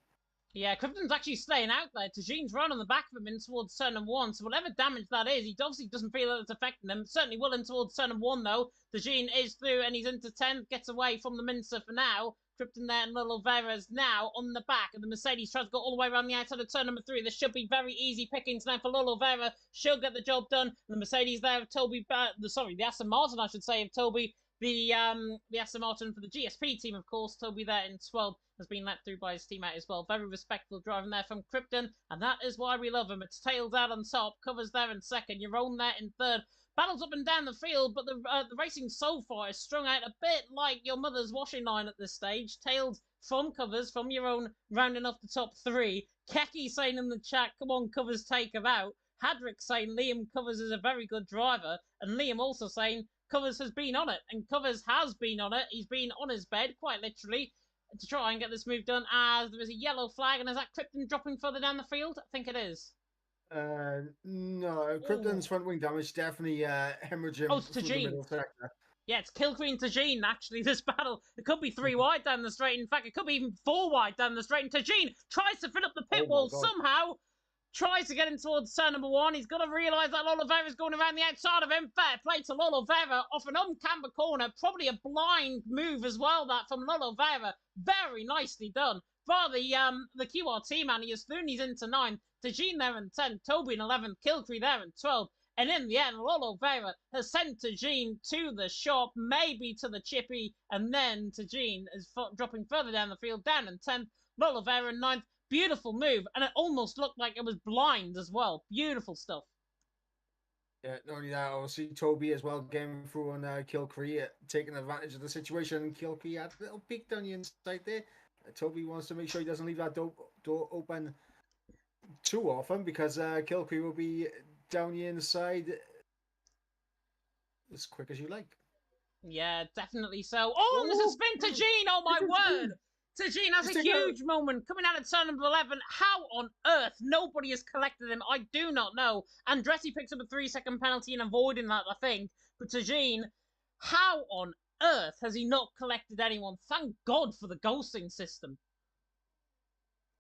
Yeah, Krypton's actually staying out there. Tajin's right on the back of him in towards turn number 1, so whatever damage that is, he obviously doesn't feel that it's affecting him. Certainly will in towards turn number 1, though. Tajin is through, and he's into 10th, gets away from the Mincer for now. Krypton there and Little Vera's now on the back, and the Mercedes tries to go all the way around the outside of turn number 3. This should be very easy pickings now for Lolo Vera. She'll get the job done. And the Mercedes there of Toby, the Aston Martin, I should say, of Toby. The Aston Martin for the GSP team, of course. Toby there in 12th has been let through by his teammate as well. Very respectful driving there from Krypton, and that is why we love him. It's Tails out on top, Covers there in second, your own there in third. Battles up and down the field, but the racing so far is strung out a bit like your mother's washing line at this stage. Tails from Covers, from your own, rounding off the top 3. Keki saying in the chat, come on, Covers, take him out. Hadrick saying Liam Covers is a very good driver, and Liam also saying Covers has been on it, and Covers has been on it. He's been on his bed, quite literally, to try and get this move done, as there is a yellow flag. And is that Krypton dropping further down the field? I think it is. No, Krypton's Ooh. front wing damage definitely Oh, hemorrhaging it's through the Tajin. middle sector. Yeah, it's Kilgreen Tajin, actually, this battle. It could be 3 wide down the straight. In fact, it could be even 4 wide down the straight. And Tajin tries to fill up the pit Oh my wall god. somehow. Tries to get in towards turn number 1. He's got to realise that Oliveira's going around the outside of him. Fair play to Oliveira off an uncamber corner. Probably a blind move as well, that from Oliveira. Very nicely done. For the QRT man, he has Thunies into 9. Tajin there in 10. Toby in 11. Kilcree there in 12. And in the end, Oliveira has sent Tajin to the shop, maybe to the chippy, and then Tajin is dropping further down the field, down in 10th. Oliveira in 9th. Beautiful move, and it almost looked like it was blind as well. Beautiful stuff. Yeah, not only that, obviously Toby as well getting through on Kilcree, taking advantage of the situation. Kilcree had a little peek down the inside there. Toby wants to make sure he doesn't leave that door open too often because Kilcree will be down the inside as quick as you like. Yeah, definitely so. Oh, and there's a Oh, spin to Gene. Oh, my word. Tajin has He's a taking huge moment coming out of turn number 11. How on earth nobody has collected him? I do not know. Andretti picks up a 3-second penalty in avoiding that, I think. But Tajin, how on earth has he not collected anyone? Thank God for the ghosting system.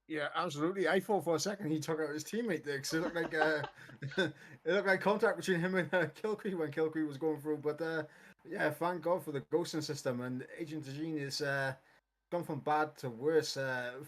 Yeah, absolutely. I thought for a second he took out his teammate there because it looked like it looked like contact between him and Kilcree when Kilcree was going through. But yeah, thank God for the ghosting system. And Agent Tajin is gone from bad to worse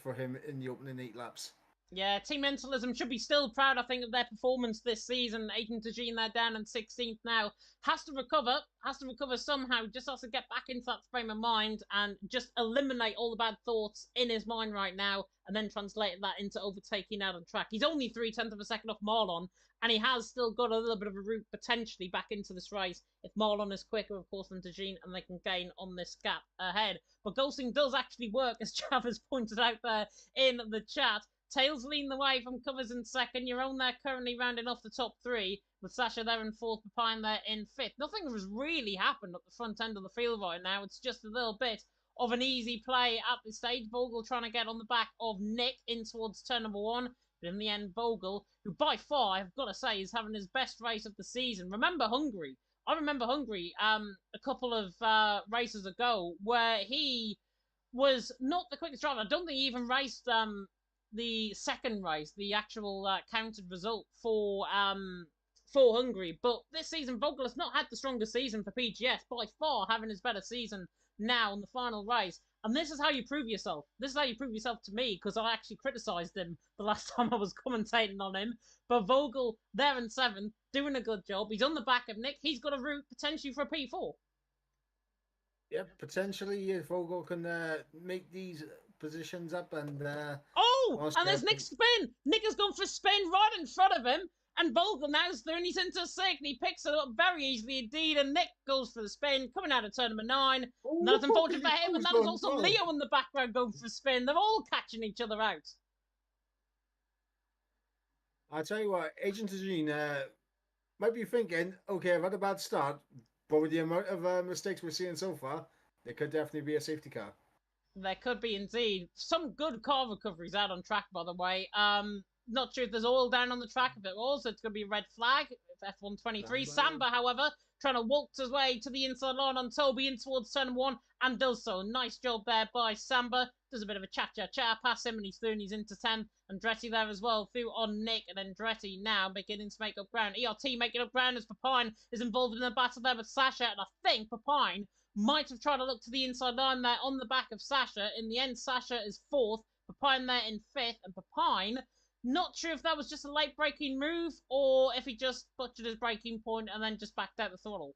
for him in the opening 8 laps. Yeah, Team Mentalism should be still proud, I think, of their performance this season. Agent Tajin, they're down in 16th now. Has to recover somehow, just has to get back into that frame of mind and just eliminate all the bad thoughts in his mind right now and then translate that into overtaking out on track. He's only 0.3 of a second off Marlon, and he has still got a little bit of a route potentially back into this race if Marlon is quicker, of course, than Tajin, and they can gain on this gap ahead. But ghosting does actually work, as Chav has pointed out there in the chat. Tails leading the way from covers in second. Your own there currently rounding off the top 3, with Sasha there in 4th, Papine there in 5th. Nothing has really happened at the front end of the field right now. It's just a little bit of an easy play at this stage. Vogel trying to get on the back of Nick in towards turn number 1. But in the end, Vogel, who by far, I've got to say, is having his best race of the season. Remember Hungary. I remember Hungary a couple of races ago where he was not the quickest driver. I don't think he even raced the second race, the actual counted result for Hungary. But this season, Vogel has not had the strongest season for PGS, by far having his better season now in the final race. And this is how you prove yourself. This is how you prove yourself to me, because I actually criticised him the last time I was commentating on him. But Vogel, there in 7th, doing a good job. He's on the back of Nick. He's got a route potentially for a P4. Yeah, potentially if Vogel can make these positions up and oh, and there's Nick's spin. Nick has gone for a spin right in front of him, and Vogel now's through and he's into 6th. He picks it up very easily indeed, and Nick goes for the spin, coming out of turn number 9. And that's unfortunate for him, and that is also Leo in the background going for a spin. They're all catching each other out. I'll tell you what, Agent Tajin might be thinking, okay, I've had a bad start, but with the amount of mistakes we're seeing so far, there could definitely be a safety car. There could be indeed. Some good car recoveries out on track, by the way. Not sure if there's oil down on the track. If it was, it's going to be a red flag. F1 23. Samba, however, trying to waltz his way to the inside line on Toby in towards turn 1 and does so. Nice job there by Samba. Does a bit of a cha-cha-cha past him and he's through and he's into 10. Andretti there as well, through on Nick, and Andretti now beginning to make up ground. ERT making up ground as Papine is involved in the battle there with Sasha, and I think Papine might have tried to look to the inside line there on the back of Sasha. In the end, Sasha is 4th, Papine there in 5th, and Papine, not sure if that was just a late braking move or if he just butchered his braking point and then just backed out the throttle.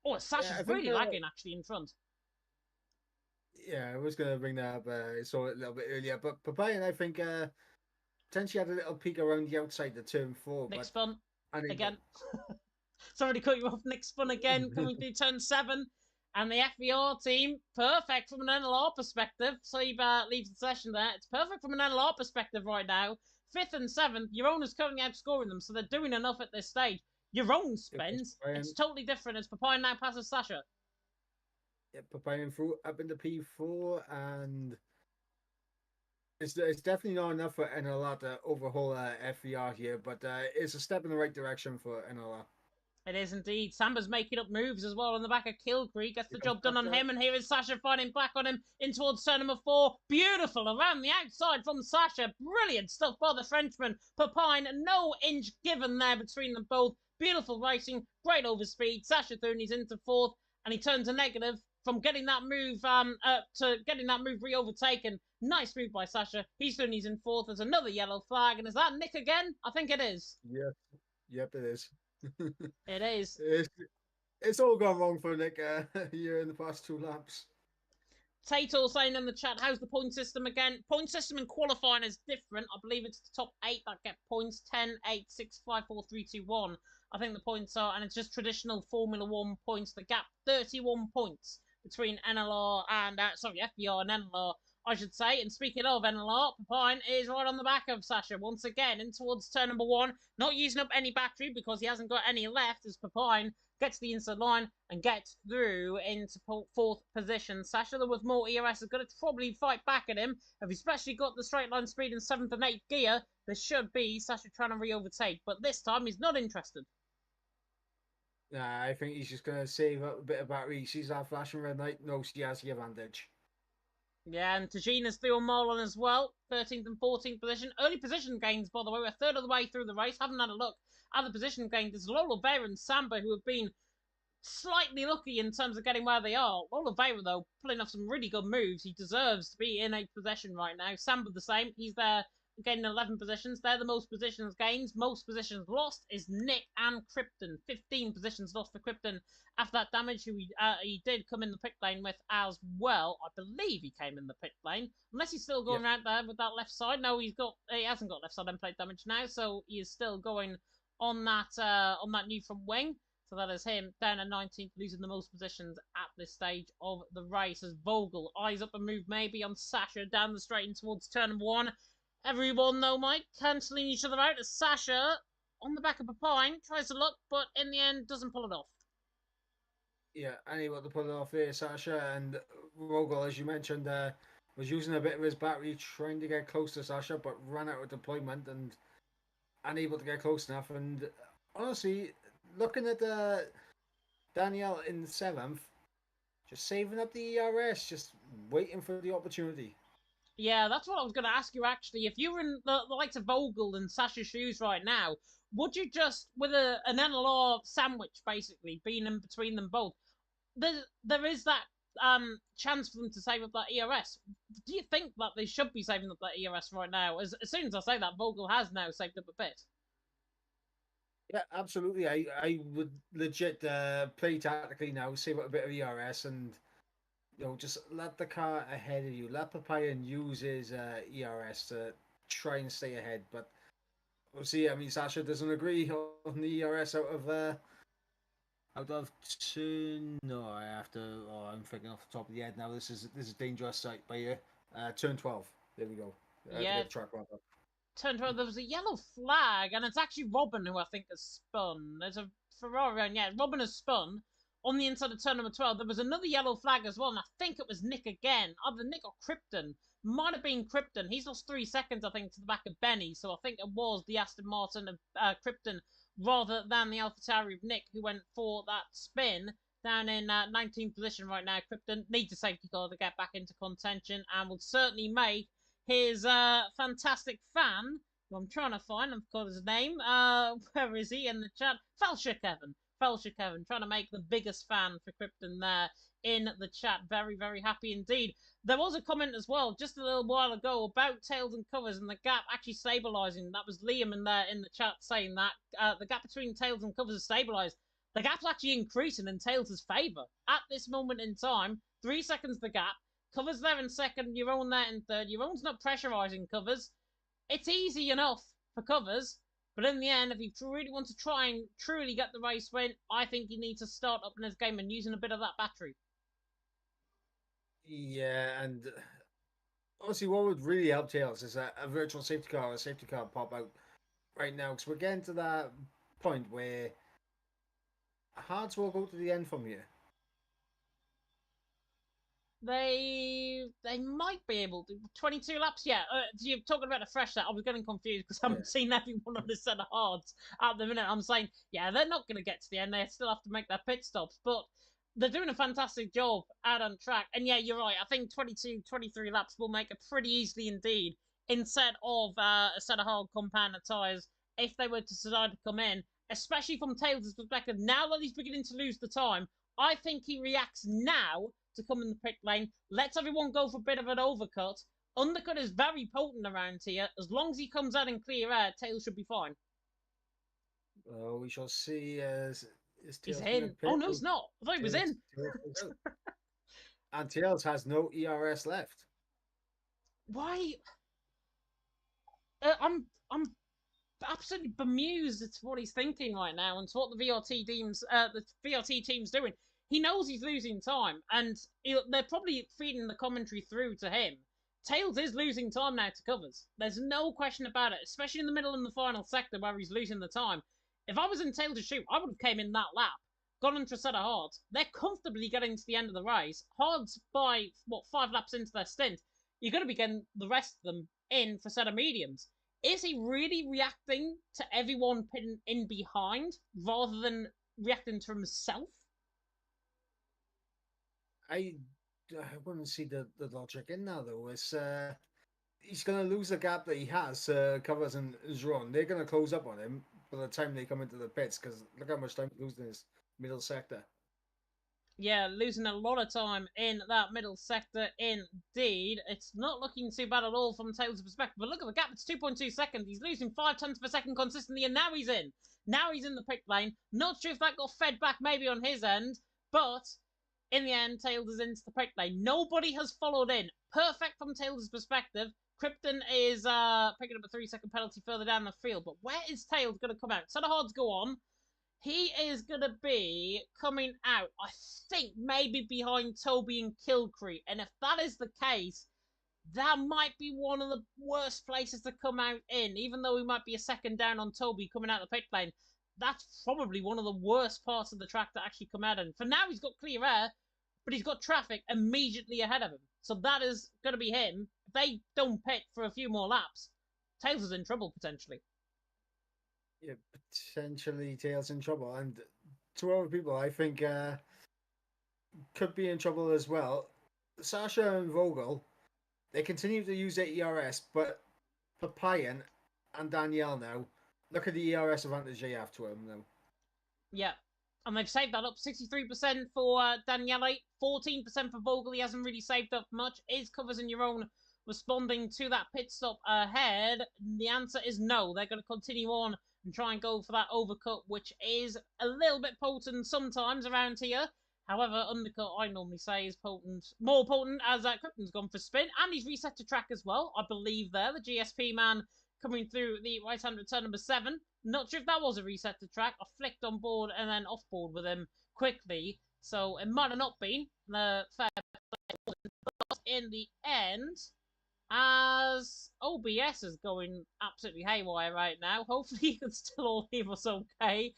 Oh, Sasha's really lagging actually in front. Yeah, I was going to bring that up. I saw it a little bit earlier, but Papine, I think, potentially had a little peek around the outside of turn 4. Nick spun again. Sorry to cut you off. Nick spun again, coming through turn 7. And the FVR team, perfect from an NLR perspective. Saib leaves the session there. It's perfect from an NLR perspective right now. 5th and 7th, your own is currently outscoring them, so they're doing enough at this stage. Your own spins, it's totally different as Papine now passes Sasha. Yeah, Papine through up into P4 and it's definitely not enough for NLR to overhaul FVR here, but it's a step in the right direction for NLR. It is indeed. Samba's making up moves as well on the back of Kilgree. Gets the Here comes job done on Sasha. him, and here is Sasha fighting back on him in towards turn number 4. Beautiful around the outside from Sasha. Brilliant stuff by the Frenchman. Papine, no inch given there between them both. Beautiful racing, great overspeed. Sasha Thune, he's into 4th, and he turns a negative from getting that move to getting that move re-overtaken. Nice move by Sasha. He's in 4th. There's another yellow flag, and is that Nick again? I think it is. Yep, yep, it is. It is. It's all gone wrong for Nick here in the past 2 laps. Tato saying in the chat, how's the point system again? Point system in qualifying is different. I believe it's the top 8 that get points. 10, 8, 6, 5, 4, 3, 2, 1. I think the points are, and it's just traditional Formula 1 points. The gap, 31 points between NLR and, FBR and NLR, I should say. And speaking of NLR, Papine is right on the back of Sasha once again in towards turn number 1. Not using up any battery because he hasn't got any left as Papine gets the inside line and gets through into 4th position. Sasha, though, with more ERS, is going to probably fight back at him. If he's especially got the straight line speed in 7th and 8th gear, there should be Sasha trying to re-overtake. But this time, he's not interested. Nah, I think he's just going to save up a bit of battery. He sees that flashing red light. No, she has the advantage. Yeah, and Tajina's through on Marlon as well. 13th and 14th position. Early position gains, by the way. We're a third of the way through the race. Haven't had a look at the position gains. There's Lola Vera and Samba who have been slightly lucky in terms of getting where they are. Lola Vera, though, pulling off some really good moves. He deserves to be in 8th position right now. Samba the same. He's there gaining 11 positions. They're the most positions gains. Most positions lost is Nick and Krypton. 15 positions lost for Krypton after that damage, who he did come in the pit lane with as well. I believe he came in the pit lane. Unless he's still going out there with that left side. No, he hasn't got left side end plate damage now, so he is still going on that new front wing. So that is him down at 19th, losing the most positions at this stage of the race as Vogel eyes up a move maybe on Sasha down the straight in towards turn number 1. Everyone, though, Mike, cancelling each other out as Sasha, on the back of Papine, tries to look, but in the end doesn't pull it off. Yeah, unable to pull it off here, Sasha. And Vogel, as you mentioned, was using a bit of his battery trying to get close to Sasha, but ran out of deployment and unable to get close enough. And honestly, looking at Danielle in 7th, just saving up the ERS, just waiting for the opportunity. Yeah, that's what I was going to ask you, actually. If you were in the likes of Vogel and Sasha's shoes right now, would you just, with an NLR sandwich, basically, being in between them both, there is that chance for them to save up that ERS. Do you think that they should be saving up that ERS right now? As soon as I say that, Vogel has now saved up a bit. Yeah, absolutely. I would legit play tactically now, save up a bit of ERS and just let the car ahead of you. Let Papayan use his ERS to try and stay ahead. But we'll see. I mean, Sasha doesn't agree on the ERS out of turn. No, I have to. Oh, I'm thinking off the top of the head now. This is dangerous sight by you. Turn 12. There we go. Yeah. Turn 12. There was a yellow flag, and it's actually Robin who I think has spun. There's a Ferrari, and yeah, Robin has spun on the inside of turn number 12. There was another yellow flag as well, and I think it was Nick again. Either Nick or Krypton. Might have been Krypton. He's lost 3 seconds, I think, to the back of Benny, so I think it was the Aston Martin of Krypton rather than the AlphaTauri of Nick, who went for that spin down in 19th position right now. Krypton needs a safety car to get back into contention and will certainly make his fantastic fan, who I'm trying to find, I've got his name, where is he in the chat? Felsher Kevin, trying to make the biggest fan for Krypton there in the chat. Very, very happy indeed. There was a comment as well just a little while ago about tails and covers and the gap actually stabilising. That was Liam in there in the chat saying that the gap between tails and covers is stabilised. The gap's actually increasing in tails' favour at this moment in time. 3 seconds the gap. Covers there in second, your own there in third. Your own's not pressurising covers. It's easy enough for covers, but in the end, if you really want to try and truly get the race win, I think you need to start up in this game and using a bit of that battery. Yeah, and honestly, what would really help Tails is a virtual safety car or a safety car pop out right now, because we're getting to that point where Hearts will go to the end from here. They they might be able to. 22 laps, yeah. You're talking about a fresh set. I was getting confused because I'm seeing everyone on the set of hards at the minute. I'm saying, yeah, they're not going to get to the end. They still have to make their pit stops, but they're doing a fantastic job out on track. And yeah, you're right. I think 22, 23 laps will make it pretty easily indeed instead of a set of hard compounder tyres if they were to decide to come in, especially from Tails' perspective. Now that he's beginning to lose the time, I think he reacts now to come in the pit lane, lets everyone go for a bit of an overcut. Undercut is very potent around here. As long as he comes out in clear air, Tails should be fine. Well, we shall see as he's in. Oh, no, he's not. I thought he was in. And Tails has no ERS left. Why? I'm absolutely bemused at what he's thinking right now and to what the VRT team's doing. He knows he's losing time, and they're probably feeding the commentary through to him. Tails is losing time now to covers. There's no question about it, especially in the middle and the final sector where he's losing the time. If I was in Tails' shoe, I would have came in that lap, gone into a set of hards. They're comfortably getting to the end of the race. Hards by, 5 laps into their stint, you're going to be getting the rest of them in for set of mediums. Is he really reacting to everyone pitting in behind rather than reacting to himself? I wouldn't see the logic in that, though. It's he's going to lose the gap that he has. Covers and Zron, they're going to close up on him by the time they come into the pits, because look how much time he loses in his middle sector. Yeah, losing a lot of time in that middle sector indeed. It's not looking too bad at all from Tails' perspective. But look at the gap, it's 2.2 seconds. He's losing 5 tenths per second consistently, and now he's in. Now he's in the pit lane. Not sure if that got fed back maybe on his end, but in the end, Tails is into the pit lane. Nobody has followed in. Perfect from Tails' perspective. Krypton is picking up a 3-second penalty further down the field. But where is Tails going to come out? So the hards go on. He is going to be coming out, I think, maybe behind Toby and Kilcree. And if that is the case, that might be one of the worst places to come out in. Even though he might be a second down on Toby coming out the pit lane, that's probably one of the worst parts of the track to actually come out in. For now, he's got clear air, but he's got traffic immediately ahead of him. So that is going to be him. If they don't pit for a few more laps, Tails is in trouble, potentially. Yeah, potentially Tails in trouble. And 2 other people I think could be in trouble as well. Sasha and Vogel, they continue to use their ERS, but Papayan and Danielle now, look at the ERS advantage they have to him now. Yeah, and they've saved that up. 63% for Daniele, 14% for Vogel. He hasn't really saved up much. Is Covers and your own responding to that pit stop ahead? The answer is no. They're going to continue on and try and go for that overcut, which is a little bit potent sometimes around here. However, undercut, I normally say, is potent, more potent, as Krypton's gone for spin, and he's reset to track as well, I believe there. The GSP man coming through the right-hand return number 7. Not sure if that was a reset to track. I flicked on board and then off board with him quickly, so it might have not been the fair play. But in the end, as OBS is going absolutely haywire right now, hopefully you can still all hear us okay.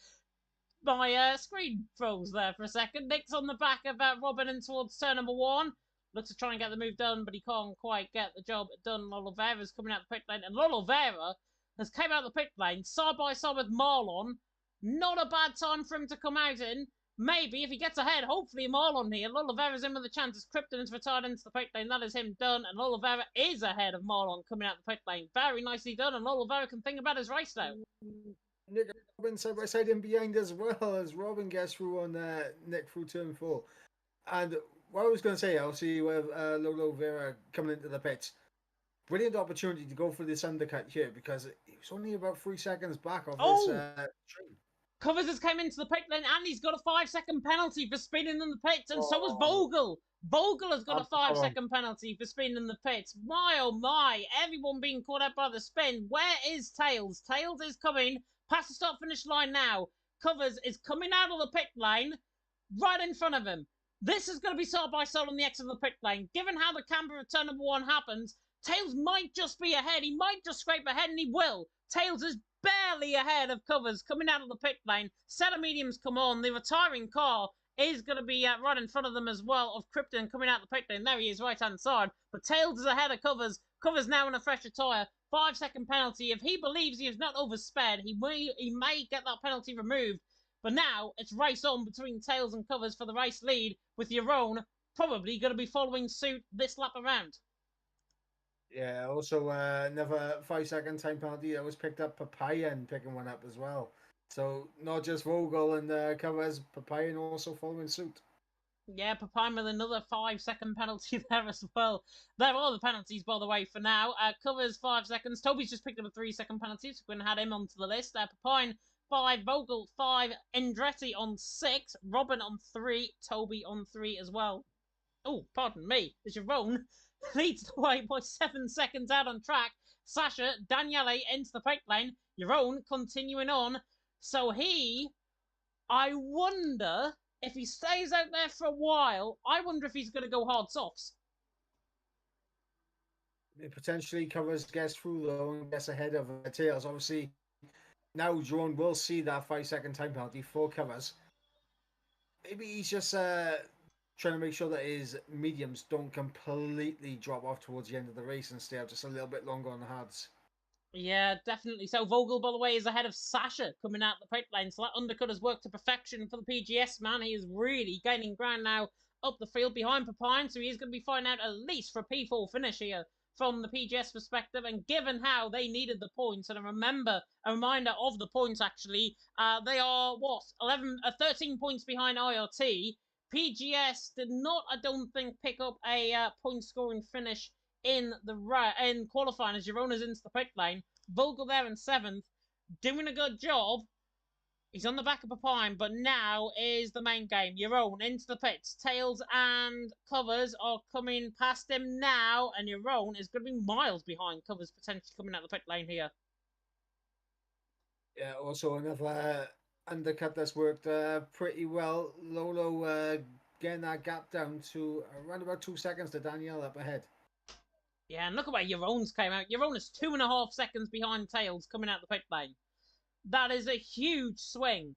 My screen froze there for a second. Nick's on the back of Robin in towards turn number 1. Looks to try and get the move done, but he can't quite get the job done. Oliveira's coming out the pit lane, and Oliveira has came out the pit lane side by side with Marlon. Not a bad time for him to come out in. Maybe if he gets ahead, hopefully Marlon here. Oliveira's in with a chance as Krypton is retired into the pit lane. That is him done, and Oliveira is ahead of Marlon coming out the pit lane. Very nicely done, and Oliveira can think about his race now. Nick and Robin side by side in behind as well as Robin gets through on Nick through turn 4. And what I was going to say, I'll see with Lolo Vera coming into the pits. Brilliant opportunity to go for this undercut here because he was only about 3 seconds back off this tree. Covers has came into the pit lane and he's got a 5-second penalty for spinning in the pits, and so has Vogel. Vogel has got a 5-second penalty for spinning in the pits. My oh my, everyone being caught out by the spin. Where is Tails? Tails is coming past the start finish line now. Covers is coming out of the pit lane right in front of him. This is going to be side by side on the exit of the pit lane. Given how the camber of turn number 1 happens, Tails might just be ahead. He might just scrape ahead, and he will. Tails is barely ahead of Covers coming out of the pit lane. Set of mediums come on. The retiring car is going to be right in front of them as well, of Krypton coming out the pit lane. There he is, right-hand side. But Tails is ahead of Covers. Covers now in a fresher tyre. 5-second penalty. If he believes he is not oversped, he may get that penalty removed. But now it's race on between Tails and Covers for the race lead, with your own probably going to be following suit this lap around. Yeah, also another 5-second time penalty that was picked up. Papayan picking one up as well. So not just Vogel and Covers, Papayan also following suit. Yeah, Papine with another 5-second penalty there as well. There are the penalties, by the way, for now. Covers 5 seconds. Toby's just picked up a 3-second penalty, so we're going to add him onto the list. Papine 5, Vogel 5, Andretti on 6, Robin on 3, Toby on 3 as well. Oh, pardon me. Jerome leads the way by 7 seconds out on track. Sasha, Daniele into the pit lane. Jeroen continuing on. So I wonder if he stays out there for a while. I wonder if he's going to go hard softs. It potentially Covers gets through though and gets ahead of Tails. Obviously, now Jerome will see that 5-second time penalty for Covers. Maybe he's just trying to make sure that his mediums don't completely drop off towards the end of the race and stay out just a little bit longer on the hards. Yeah, definitely. So Vogel, by the way, is ahead of Sasha coming out the pit lane. So that undercut has worked to perfection for the PGS man. He is really gaining ground now up the field behind Papine. So he is going to be finding out at least for a P4 finish here from the PGS perspective. And given how they needed the points, and a reminder of the points actually, they are 13 points behind IRT. PGS did not, I don't think, pick up a point scoring finish in qualifying as Girona's into the pit lane. Vogel there in 7th, doing a good job. He's on the back of Papine, but now is the main game. Jeroen into the pits. Tails and Covers are coming past him now, and Jeroen is going to be miles behind Covers, potentially coming out the pit lane here. Yeah, also another undercut that's worked pretty well. Lolo getting that gap down to around about 2 seconds to Danielle up ahead. Yeah, and look at where Jeroen's came out. Jeroen is 2.5 seconds behind Tails coming out the pit lane. That is a huge swing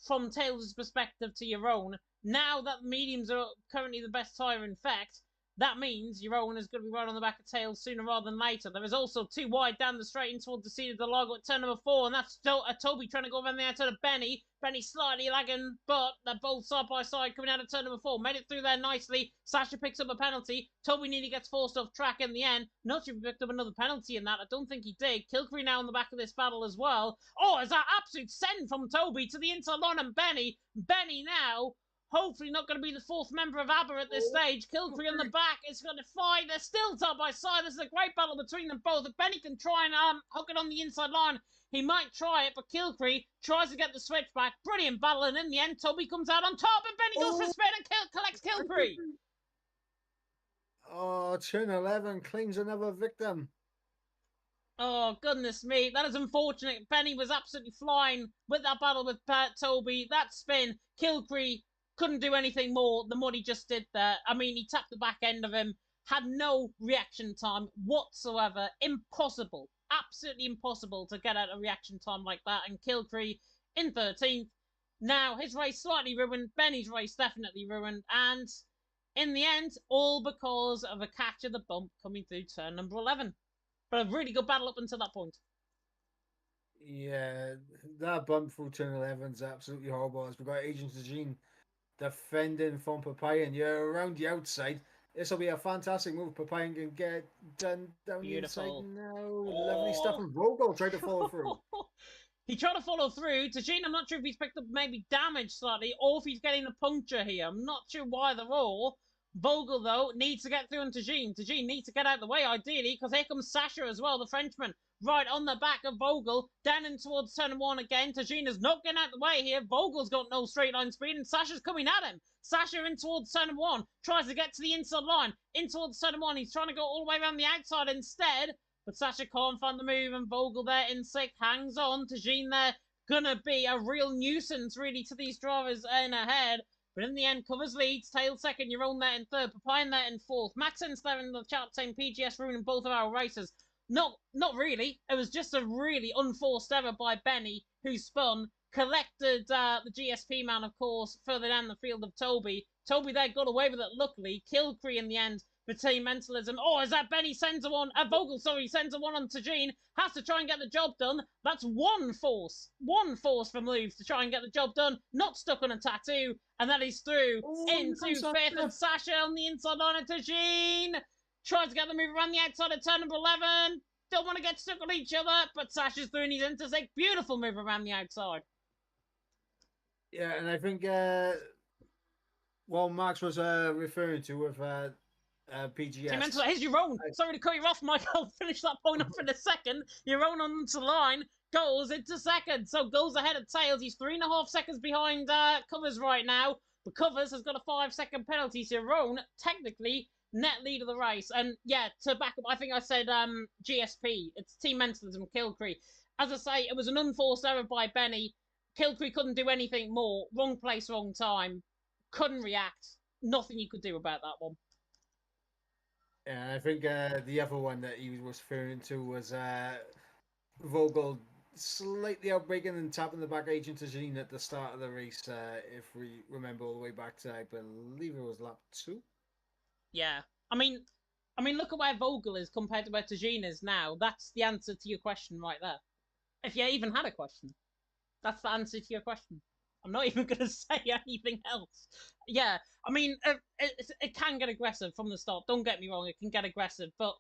from Tails' perspective to Jeroen. Now that mediums are currently the best tyre in fact, that means Jeroen is going to be right on the back of Tails sooner rather than later. There is also 2 wide down the straight in towards the seat of the log at turn number 4, and that's still Toby trying to go around the outside of Benny. Benny slightly lagging, but they're both side by side coming out of turn number 4. Made it through there nicely. Sasha picks up a penalty. Toby nearly gets forced off track in the end. Not sure if he picked up another penalty in that. I don't think he did. Kilkery now on the back of this battle as well. Oh, is that absolute send from Toby to the inside line and Benny. Benny now hopefully not going to be the 4th member of ABBA at this stage. Kilkery on the back is going to fight. They're still side by side. This is a great battle between them both. If Benny can try and hook it on the inside line, he might try it, but Kilkery tries to get the switch back. Brilliant battle, and in the end, Toby comes out on top, and Benny goes for a spin and collects Kilkery. Oh, turn 11 claims another victim. Oh, goodness me. That is unfortunate. Benny was absolutely flying with that battle with Toby. That spin, Kilkery couldn't do anything more than what he just did there. I mean, he tapped the back end of him, had no reaction time whatsoever. Impossible. Absolutely impossible to get out a reaction time like that. And Kilkery in 13th. Now, his race slightly ruined. Benny's race definitely ruined. And in the end, all because of a catch of the bump coming through turn number 11. But a really good battle up until that point. Yeah, that bump through turn 11 is absolutely horrible. As we've got Agent Eugene defending from Papayan. You're around the outside. This will be a fantastic move. Papayan can get done down Beautiful. the inside now. Oh. Lovely stuff. And Vogel tried to follow through. He tried to follow through. Tajin, I'm not sure if he's picked up maybe damage slightly or if he's getting a puncture here. I'm not sure why they're all. Vogel, though, needs to get through on Tajin. Tajin needs to get out of the way, ideally, because here comes Sasha as well, the Frenchman. Right on the back of Vogel, down in towards turn 1 again. Tajin is not getting out of the way here. Vogel's got no straight line speed, and Sasha's coming at him. Sasha in towards turn 1, tries to get to the inside line. In towards turn 1, he's trying to go all the way around the outside instead. But Sasha can't find the move, and Vogel there in 6th hangs on. Tajin there, gonna be a real nuisance, really, to these drivers in ahead. But in the end, Covers leads, Tails 2nd, Jeroen there in 3rd, Papine there in 4th. Maxen's there in the chat saying PGS ruining both of our races. Not really. It was just a really unforced error by Benny, who spun, collected the GSP man, of course, further down the field of Toby. Toby there got away with it, luckily. Killcree in the end for Team Mentalism. Oh, is that Benny sends a one? Vogel, sorry, sends a one on Tajine. Has to try and get the job done. That's one force. One force from Louvre to try and get the job done. Not stuck on a tattoo. And that is through into fifth. And Sasha on the inside line of Tajine. Tries to get the move around the outside of turn number 11. Don't want to get stuck on each other, but Sasha's through and he's into six. Beautiful move around the outside. Yeah, and I think what Max was referring to with PGS. Here's your own. Sorry to cut you off, Mike. I'll finish that point up in a second. Your own on the line goes into second, so goes ahead of Tails. He's 3.5 seconds behind Covers right now. But Covers has got a 5-second penalty, so your own technically net lead of the race. And yeah, to back up, I think I said GSP. It's Team Mentalism, Killcree. As I say, it was an unforced error by Benny. Killcree couldn't do anything more. Wrong place, wrong time. Couldn't react. Nothing you could do about that one. Yeah, I think the other one that he was referring to was Vogel slightly outbraking and tapping the back Agent Tajine at the start of the race, if we remember all the way back to, I believe it was lap 2. Yeah. I mean, look at where Vogel is compared to where Tajine is now. That's the answer to your question right there. If you even had a question. That's the answer to your question. I'm not even going to say anything else. Yeah, I mean, it can get aggressive from the start. Don't get me wrong, it can get aggressive. But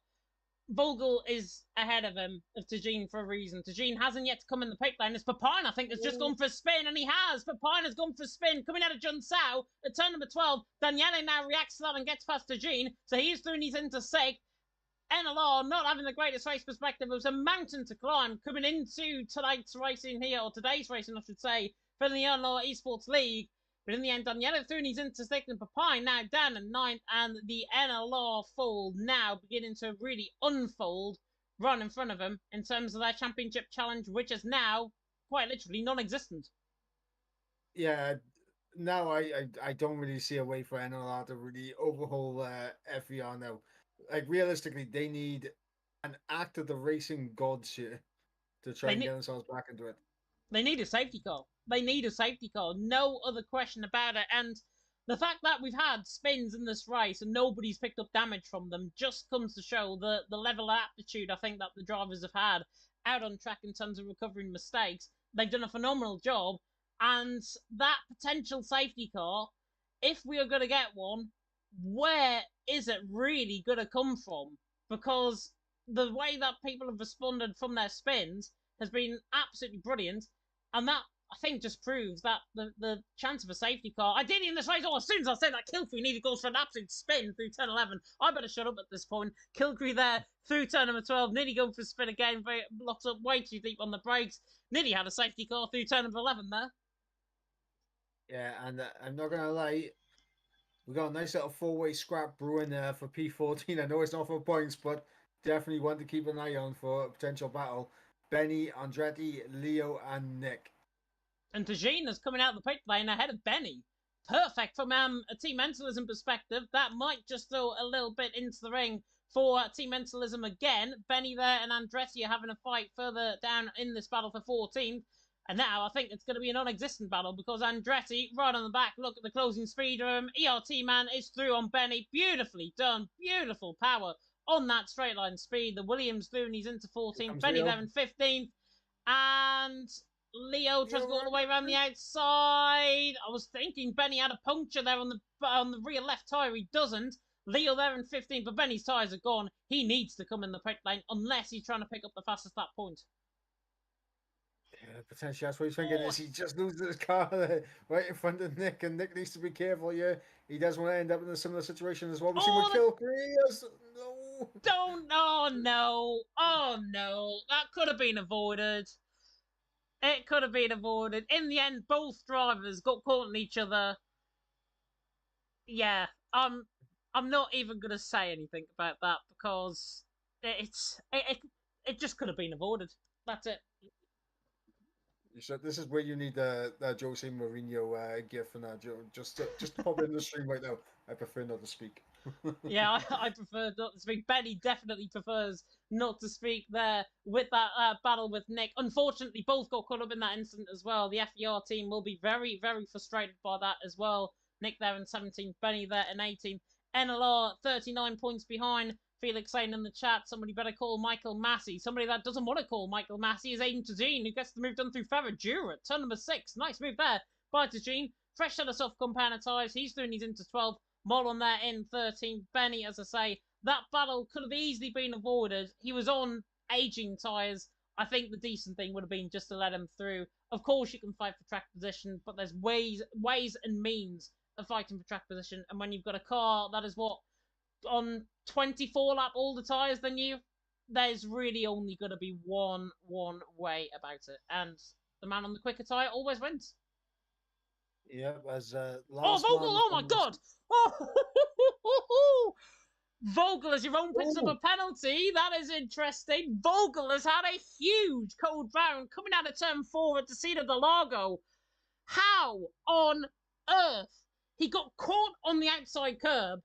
Vogel is ahead of him, of Tajine, for a reason. Tajine hasn't yet to come in the pit lane. It's Papine, I think, has just gone for a spin, and he has. Papine has gone for a spin, coming out of Jun Sao at turn number 12. Daniele now reacts to that and gets past Tajine, so he's through and he's into sixth. NLR not having the greatest race perspective. It was a mountain to climb coming into tonight's racing here, or today's racing, I should say, for the NLR Esports League. But in the end, Daniele through and he's into sixth, and Papine now down in ninth, and the NLR fold now beginning to really unfold run in front of him in terms of their championship challenge, which is now quite literally non-existent. Yeah, now I don't really see a way for NLR to really overhaul FVR now. Like, realistically, they need an act of the racing gods here to try and get themselves back into it. They need a safety car. They need a safety car. No other question about it. And the fact that we've had spins in this race and nobody's picked up damage from them just comes to show the level of aptitude I think that the drivers have had out on track in terms of recovering mistakes. They've done a phenomenal job. And that potential safety car, if we are going to get one, where is it really going to come from? Because the way that people have responded from their spins has been absolutely brilliant. And that, I think, just proves that the chance of a safety car. Ideally in this race, as soon as I say that, Killcree nearly goes for an absolute spin through turn 11. I better shut up at this point. Killcree there through turn number 12, nearly going for a spin again, locked up way too deep on the brakes. Nearly had a safety car through turn number 11 there. Yeah, and I'm not going to lie, we got a nice little 4-way scrap brewing for P14. I know it's not for points, but definitely want to keep an eye on for a potential battle. Benny, Andretti, Leo, and Nick. And Tajine is coming out of the pit lane ahead of Benny. Perfect from a Team Mentalism perspective. That might just throw a little bit into the ring for Team Mentalism again. Benny there and Andretti are having a fight further down in this battle for 14th. And now I think it's going to be a non-existent battle because Andretti, right on the back, look at the closing speed of him. ERT man is through on Benny. Beautifully done. Beautiful power on that straight line speed. The Williams through and he's into 14th. Benny there in 15th. And Leo tries to go all the way around the outside. I was thinking Benny had a puncture there on the rear left tyre. He doesn't. Leo there in 15th, but Benny's tyres are gone. He needs to come in the pit lane unless he's trying to pick up the fastest lap point. Yeah, potentially that's what he's thinking. Is he just loses his car right in front of Nick, and Nick needs to be careful here. He doesn't want to end up in a similar situation as well. We see with Killcree. No. Don't. Oh no. Oh no. That could have been avoided. It could have been avoided. In the end, both drivers got caught in each other. Yeah. I'm not even gonna say anything about that because it just could have been avoided. That's it. So this is where you need the Jose Mourinho gif and that. Just pop in the stream right now. I prefer not to speak. Yeah, I prefer not to speak. Benny definitely prefers not to speak there with that battle with Nick. Unfortunately, both got caught up in that incident as well. The FER team will be very, very frustrated by that as well. Nick there in 17th, Benny there in 18th. NLR 39 points behind. Felix saying in the chat, somebody better call Michael Massey. Somebody that doesn't want to call Michael Massey is Aiden Tajine, who gets the move done through Ferradura. Turn number 6. Nice move there by Tajine. Fresh set of soft compound tyres. He's doing his into 12. Mollon there in 13th. Benny, as I say, that battle could have easily been avoided. He was on aging tyres. I think the decent thing would have been just to let him through. Of course, you can fight for track position, but there's ways and means of fighting for track position. And when you've got a car that is what on 24 lap all the tyres than you, there's really only going to be one way about it, and the man on the quicker tyre always wins. Yep, as Oh, last Vogel! man Oh my on this. god! Oh, Vogel as your own picks up a Oh, penalty. That is interesting. Vogel has had a huge cold brown coming out of turn 4 at the seat of the Largo. How on earth? He got caught on the outside curb,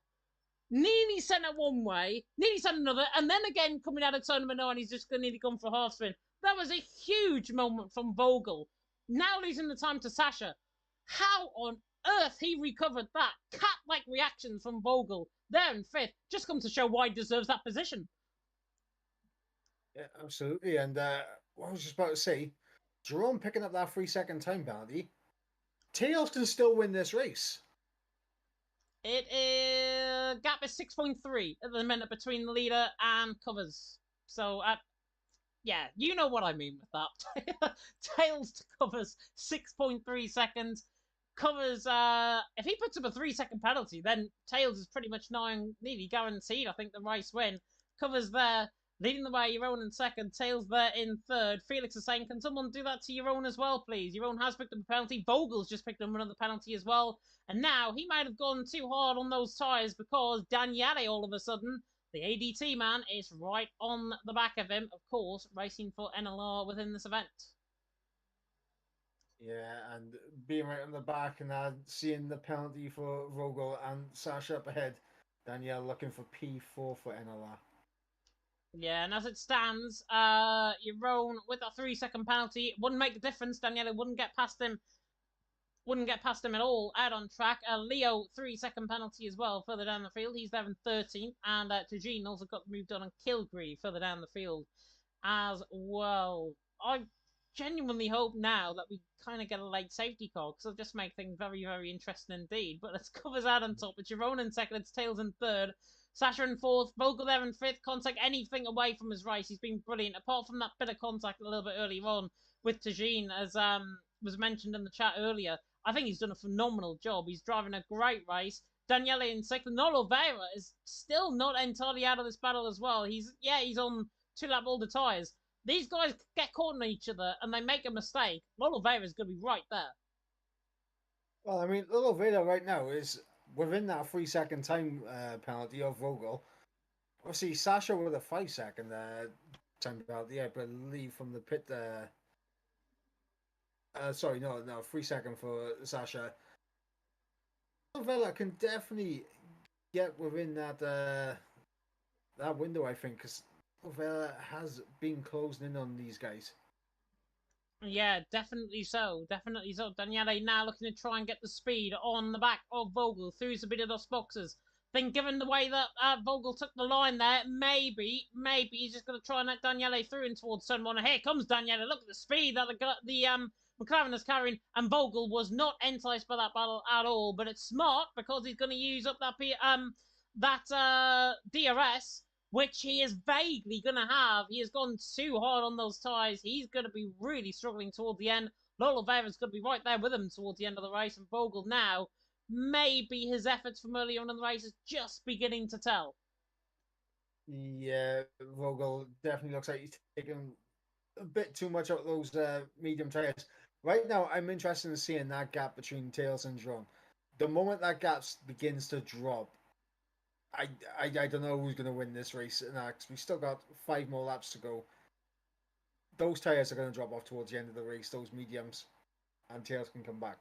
nearly sent it one way, nearly sent another, and then again coming out of turn number 9, he's just nearly gone for a half spin. That was a huge moment from Vogel. Now losing the time to Sasha. How on earth he recovered that cat-like reaction from Vogel there in 5th just comes to show why he deserves that position. yeah, absolutely. And what I was just about to say, Jerome picking up that 3-second time penalty. Tails can still win this race. It is gap is 6.3 at the minute between the leader and covers. So yeah, you know what I mean with that. Tails to covers 6.3 seconds. Covers if he puts up a 3-second penalty, then Tails is pretty much nearly guaranteed, I think, the race win. Covers there, leading the way, Yaron in second, Tails there in third. Felix is saying, can someone do that to Yaron as well, please? Yaron has picked up a penalty. Vogel's just picked up another penalty as well. And now he might have gone too hard on those tyres because Daniele all of a sudden, the ADT man, is right on the back of him, of course, racing for NLR within this event. Yeah, and being right on the back and seeing the penalty for Vogel and Sasha up ahead. Danielle looking for P4 for NLR. Yeah, and as it stands, Yaron with that 3-second penalty wouldn't make a difference. Daniele wouldn't get past him. Wouldn't get past him at all out on track. Leo, 3-second penalty as well further down the field. He's there in 13th. And Tajine also got moved on Kilgree further down the field as well. I genuinely hope now that we kind of get a late safety car because it'll just make things very, very interesting indeed. But let's covers out on top. It's Yaron in second, it's Tails in third. Sasha in fourth, Vogel there in fifth. Can't take anything away from his race. He's been brilliant. Apart from that bit of contact a little bit earlier on with Tajine, as was mentioned in the chat earlier. I think he's done a phenomenal job. He's driving a great race. Daniele in second. Nolo Vera is still not entirely out of this battle as well. He's on 2-lap all the tyres. These guys get caught on each other and they make a mistake. Nolo Vera is going to be right there. Well, I mean, Little Veda right now is within that 3-second time penalty of Vogel. Obviously, Sasha with a 5-second time penalty, I believe, from the pit. Sorry, no, 3-second for Sasha. Vela can definitely get within that window, I think, because Vela has been closing in on these guys. Yeah, definitely so. Definitely so. Daniele now looking to try and get the speed on the back of Vogel through a bit of those boxes. Think given the way that Vogel took the line there, maybe he's just going to try and let Daniele through in towards turn 1. Here comes Daniele. Look at the speed that the McLaren is carrying, and Vogel was not enticed by that battle at all. But it's smart because he's going to use up that DRS, which he is vaguely going to have. He has gone too hard on those tyres. He's going to be really struggling toward the end. Lolo Vera's going to be right there with him towards the end of the race, and Vogel now, maybe his efforts from earlier on in the race is just beginning to tell. Yeah, Vogel definitely looks like he's taking a bit too much out of those medium tyres. Right now, I'm interested in seeing that gap between Tails and Jerome. The moment that gap begins to drop, I don't know who's going to win this race. We still got 5 more laps to go. Those tyres are going to drop off towards the end of the race, those mediums, and Tails can come back.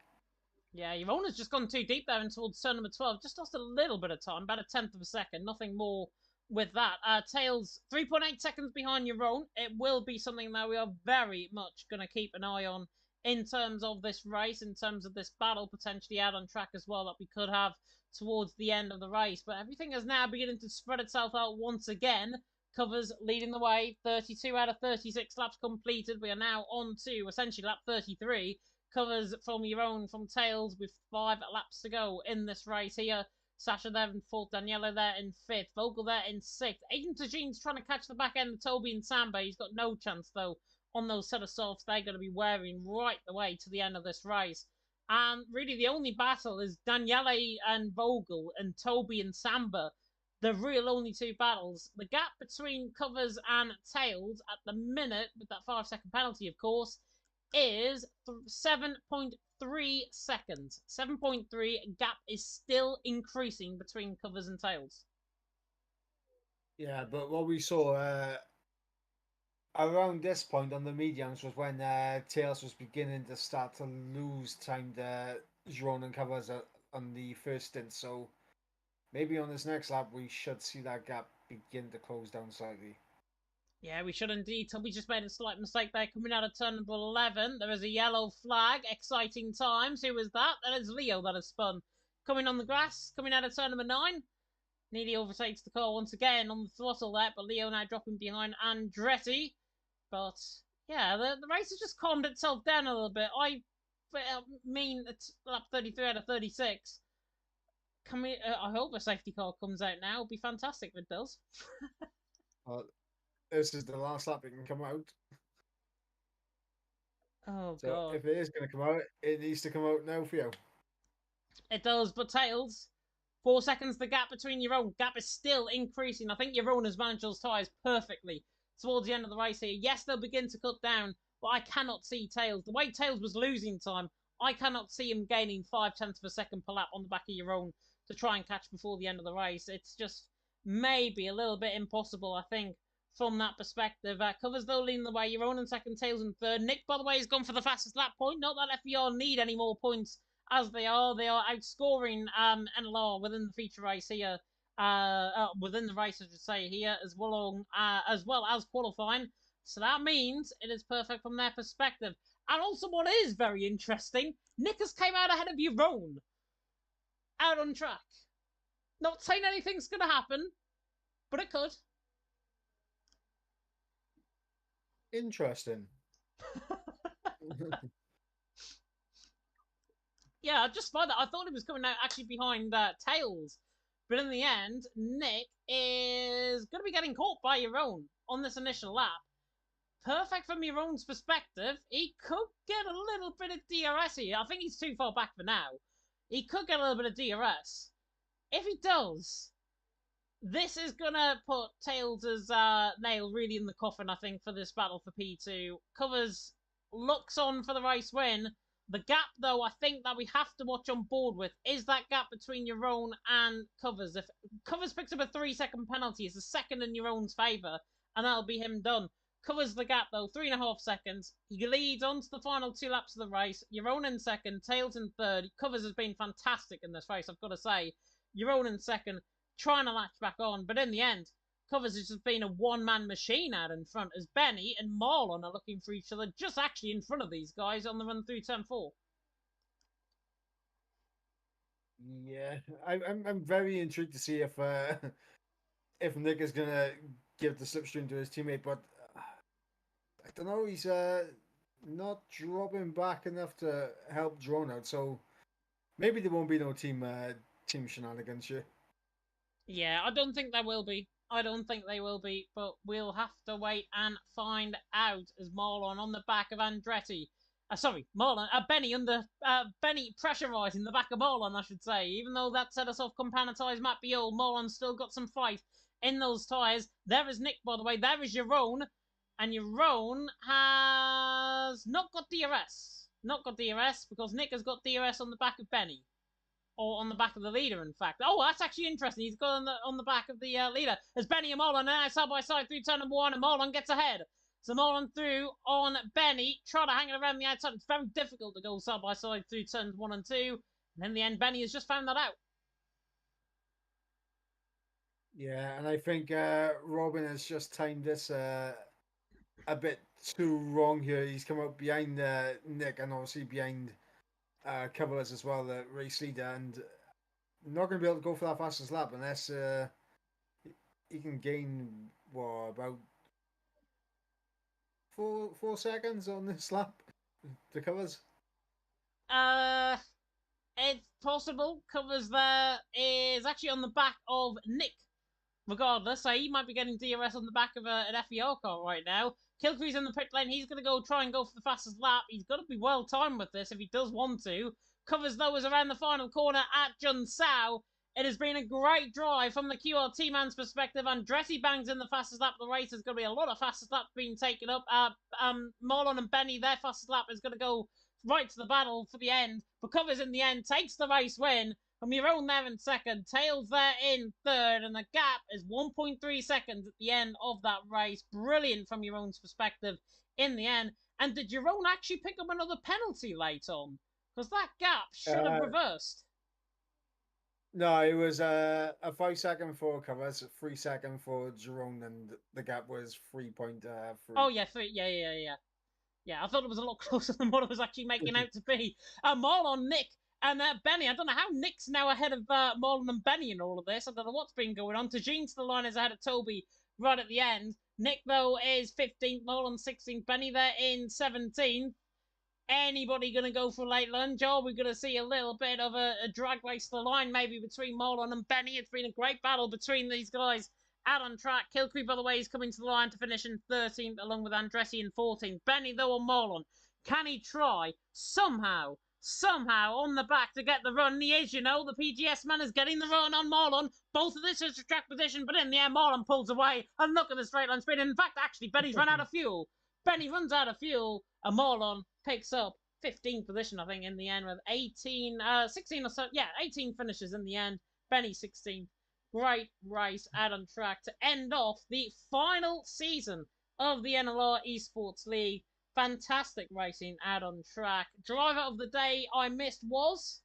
Yeah, your owner's just gone too deep there and towards turn number 12. Just lost a little bit of time, about a tenth of a second. Nothing more with that. Tails 3.8 seconds behind your own. It will be something that we are very much going to keep an eye on in terms of this race, in terms of this battle potentially out on track as well that we could have towards the end of the race. But everything is now beginning to spread itself out once again. Covers leading the way, 32 out of 36 laps completed. We are now on to essentially lap 33. Covers from your own from Tails with 5 laps to go in this race here. Sasha there in fourth, Daniela there in fifth, Vogel there in sixth. Agent Tajine's trying to catch the back end of Toby and Samba. He's got no chance though on those set of softs they're going to be wearing right the way to the end of this race. And really the only battle is Daniele and Vogel and Toby and Samba. The real only two battles. The gap between Covers and Tails at the minute, with that 5-second penalty, of course, is 7.3 seconds. 7.3 gap is still increasing between Covers and Tails. Yeah, but what we saw around this point on the mediums was when Tails was beginning to start to lose time to Jerome and Covers on the first stint. So maybe on this next lap we should see that gap begin to close down slightly. Yeah, we should indeed. Toby just made a slight mistake there coming out of turn number 11. There is a yellow flag. Exciting times. Who was that? That is Leo that has spun. Coming on the grass, coming out of turn number 9. Nearly overtakes the car once again on the throttle there, but Leo now dropping behind Andretti. But yeah, the race has just calmed itself down a little bit. I mean, it's lap 33 out of 36. I hope a safety car comes out now. It'll be fantastic if it does. This is the last lap it can come out. Oh, so God. If it is going to come out, it needs to come out now for you. It does, but Tails, 4 seconds the gap between your own. Gap is still increasing. I think your own has managed those tyres perfectly towards the end of the race here. Yes, they'll begin to cut down, but I cannot see Tails. The way Tails was losing time, I cannot see him gaining 5/10 of a second per lap on the back of your own to try and catch before the end of the race. It's just maybe a little bit impossible, I think, from that perspective. Covers though leading the way, your own in second, Tails in third. Nick, by the way, has gone for the fastest lap point. Not that FBR need any more points as they are outscoring NLR within the feature race here, within the race, I should say here, as well as qualifying. So that means it is perfect from their perspective. And also, what is very interesting, Nick has came out ahead of Yaron out on track. Not saying anything's going to happen, but it could. Interesting. Yeah, I just find that I thought he was coming out actually behind Tails, but in the end, Nick is going to be getting caught by Yaron on this initial lap. Perfect from Yaron's perspective. He could get a little bit of DRS here. I think he's too far back for now. He could get a little bit of DRS. If he does, this is going to put Tails' nail really in the coffin, I think, for this battle for P2. Covers looks on for the race win. The gap, though, I think that we have to watch on board with is that gap between Yaron and Covers. If Covers picks up a 3-second penalty, it's a second in Yaron's favour, and that'll be him done. Covers the gap, though, 3.5 seconds. He leads on to the final 2 laps of the race. Yaron in second, Tails in third. Covers has been fantastic in this race, I've got to say. Yaron in second, trying to latch back on, but in the end, Covers has just been a one-man machine out in front as Benny and Marlon are looking for each other just actually in front of these guys on the run through turn 4. Yeah, I'm very intrigued to see if Nick is gonna give the slipstream to his teammate, but I don't know. He's not dropping back enough to help Drone out, so maybe there won't be no team shenanigans here. Yeah, I don't think there will be. I don't think they will be, but we'll have to wait and find out as Marlon on the back of Andretti. Marlon, Benny pressurising the back of Marlon, I should say. Even though that set us off companatized Matt Biol, Marlon's still got some fight in those tyres. There is Nick, by the way. There is Yaron. And Yaron has not got DRS. Not got DRS because Nick has got DRS on the back of Benny. Or on the back of the leader, in fact. Oh, that's actually interesting. He's got on the back of the leader. As Benny and Marlon are now side by side through turn number 1, and Marlon gets ahead. So Molan through on Benny. Trotter hanging around the outside. It's very difficult to go side by side through turns 1 and 2. And in the end, Benny has just found that out. Yeah, and I think Robin has just timed this a bit too wrong here. He's come up behind Nick and obviously behind Covers as well, the race leader, and not going to be able to go for that fastest lap unless he can gain about 4 seconds on this lap to Covers. It's possible. Covers there is actually on the back of Nick. Regardless, so he might be getting DRS on the back of an FER car right now. Kilcree's in the pit lane. He's going to try and go for the fastest lap. He's got to be well timed with this if he does want to. Covers, though, is around the final corner at Jun Sao. It has been a great drive from the QRT man's perspective. Andretti bangs in the fastest lap of the race. There's going to be a lot of fastest laps being taken up. Marlon and Benny, their fastest lap is going to go right to the battle for the end. But Covers in the end takes the race win. From your own there in second, Tails there in third, and the gap is 1.3 seconds at the end of that race. Brilliant from your own perspective in the end. And did your own actually pick up another penalty late on? Because that gap should have reversed. No, it was a 5 second for Covers, 3 second for Jerome, and the gap was 3.3. Oh, yeah, Yeah, I thought it was a lot closer than what it was actually making out to be. Marlon, Nick, and Benny. I don't know how Nick's now ahead of Marlon and Benny in all of this. I don't know what's been going on. Tajin to the line is ahead of Toby right at the end. Nick, though, is 15th. Marlon 16th. Benny there in 17th. Anybody going to go for a late lunge? Or we're going to see a little bit of a drag race to the line maybe between Marlon and Benny. It's been a great battle between these guys out on track. Kilcree, by the way, is coming to the line to finish in 13th, along with Andretti in 14th. Benny, though, on Marlon. Can he try somehow on the back to get the run? He is, the PGS man is getting the run on Marlon. Both of this is track position, but in the air, Marlon pulls away. And look at the straight line speed. In fact, actually, Benny's run out of fuel. Benny runs out of fuel, and Marlon picks up 15th position, I think, in the end, with 16 or so. Yeah, 18 finishes in the end. Benny 16th. Great race out on track to end off the final season of the NLR Esports League. Fantastic racing out on track. Driver of the day I missed was?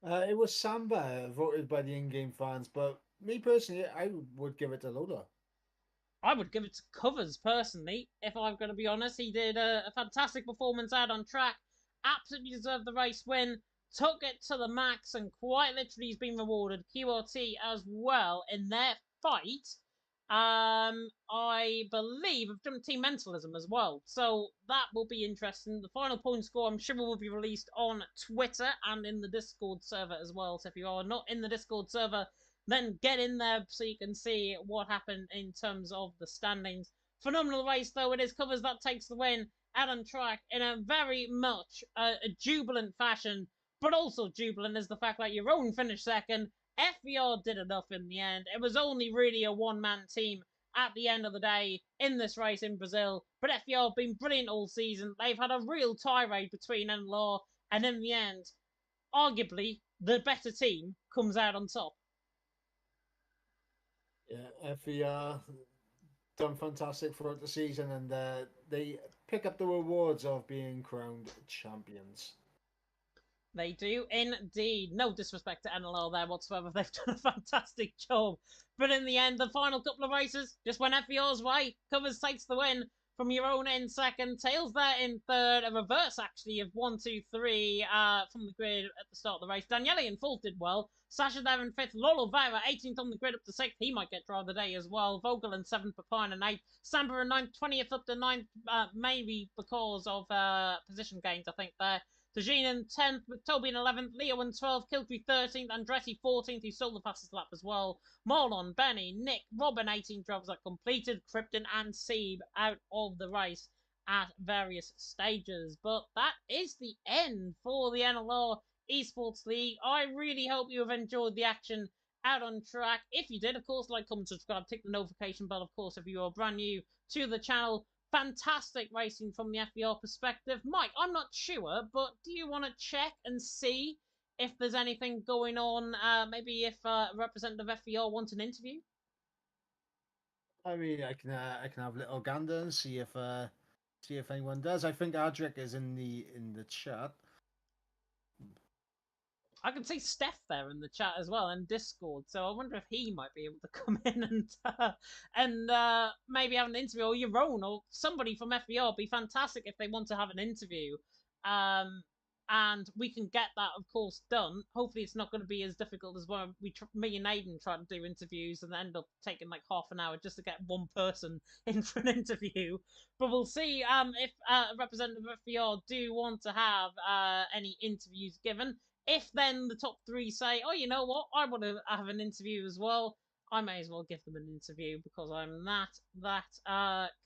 It was Samba, voted by the in-game fans, but me personally, I would give it to Lola. I would give it to Covers, personally, if I'm going to be honest. He did a fantastic performance out on track. Absolutely deserved the race win. Took it to the max, and quite literally has been rewarded. QRT as well in their fight. I believe of Team Mentalism as well. So that will be interesting. The final point score, I'm sure, will be released on Twitter and in the Discord server as well. So if you are not in the Discord server, then get in there so you can see what happened in terms of the standings. Phenomenal race, though. It is Covers that takes the win out on track in a very much a jubilant fashion. But also jubilant is the fact that your own finished second. FVR did enough in the end. It was only really a one-man team at the end of the day in this race in Brazil. But FVR have been brilliant all season. They've had a real tirade between NLR, and in the end, arguably, the better team comes out on top. Yeah, FER done fantastic throughout the season, and they pick up the rewards of being crowned champions. They do indeed. No disrespect to NLR there whatsoever. They've done a fantastic job. But in the end, the final couple of races just went FER's way. Covers takes the win from your own in second. Tails there in third. A reverse, actually, of 1, 2, 3 from the grid at the start of the race. Daniele in fourth did well. Sasha there in fifth. Lolo Vera, 18th on the grid up to sixth. He might get driver of the day as well. Vogel in seventh. Papine in eighth. Samba in ninth. 20th up to ninth. Maybe because of position gains, I think, there. Tajin in 10th, with Toby in 11th, Leo in 12th, Kiltree 13th, Andretti 14th, who stole the fastest lap as well. Marlon, Benny, Nick, Robin 18 drivers that completed, Krypton and Seeb out of the race at various stages. But that is the end for the NLR Esports League. I really hope you have enjoyed the action out on track. If you did, of course, like, comment, subscribe, tick the notification bell, of course, if you are brand new to the channel. Fantastic racing from the FBR perspective. Mike, I'm not sure, but do you want to check and see if there's anything going on? Maybe if Representative FBR wants an interview? I mean, I can have a little gander and see if anyone does. I think Adric is in the chat. I can see Steph there in the chat as well and Discord, so I wonder if he might be able to come in and maybe have an interview, or your own, or somebody from FBR. Be fantastic if they want to have an interview. Um, and we can get that, of course, done. Hopefully, it's not going to be as difficult as when me and Aiden tried to do interviews and end up taking like half an hour just to get one person in for an interview. But we'll see if representative of FBR do want to have any interviews given. If then the top three say, oh, you know what, I want to have an interview as well, I may as well give them an interview because I'm that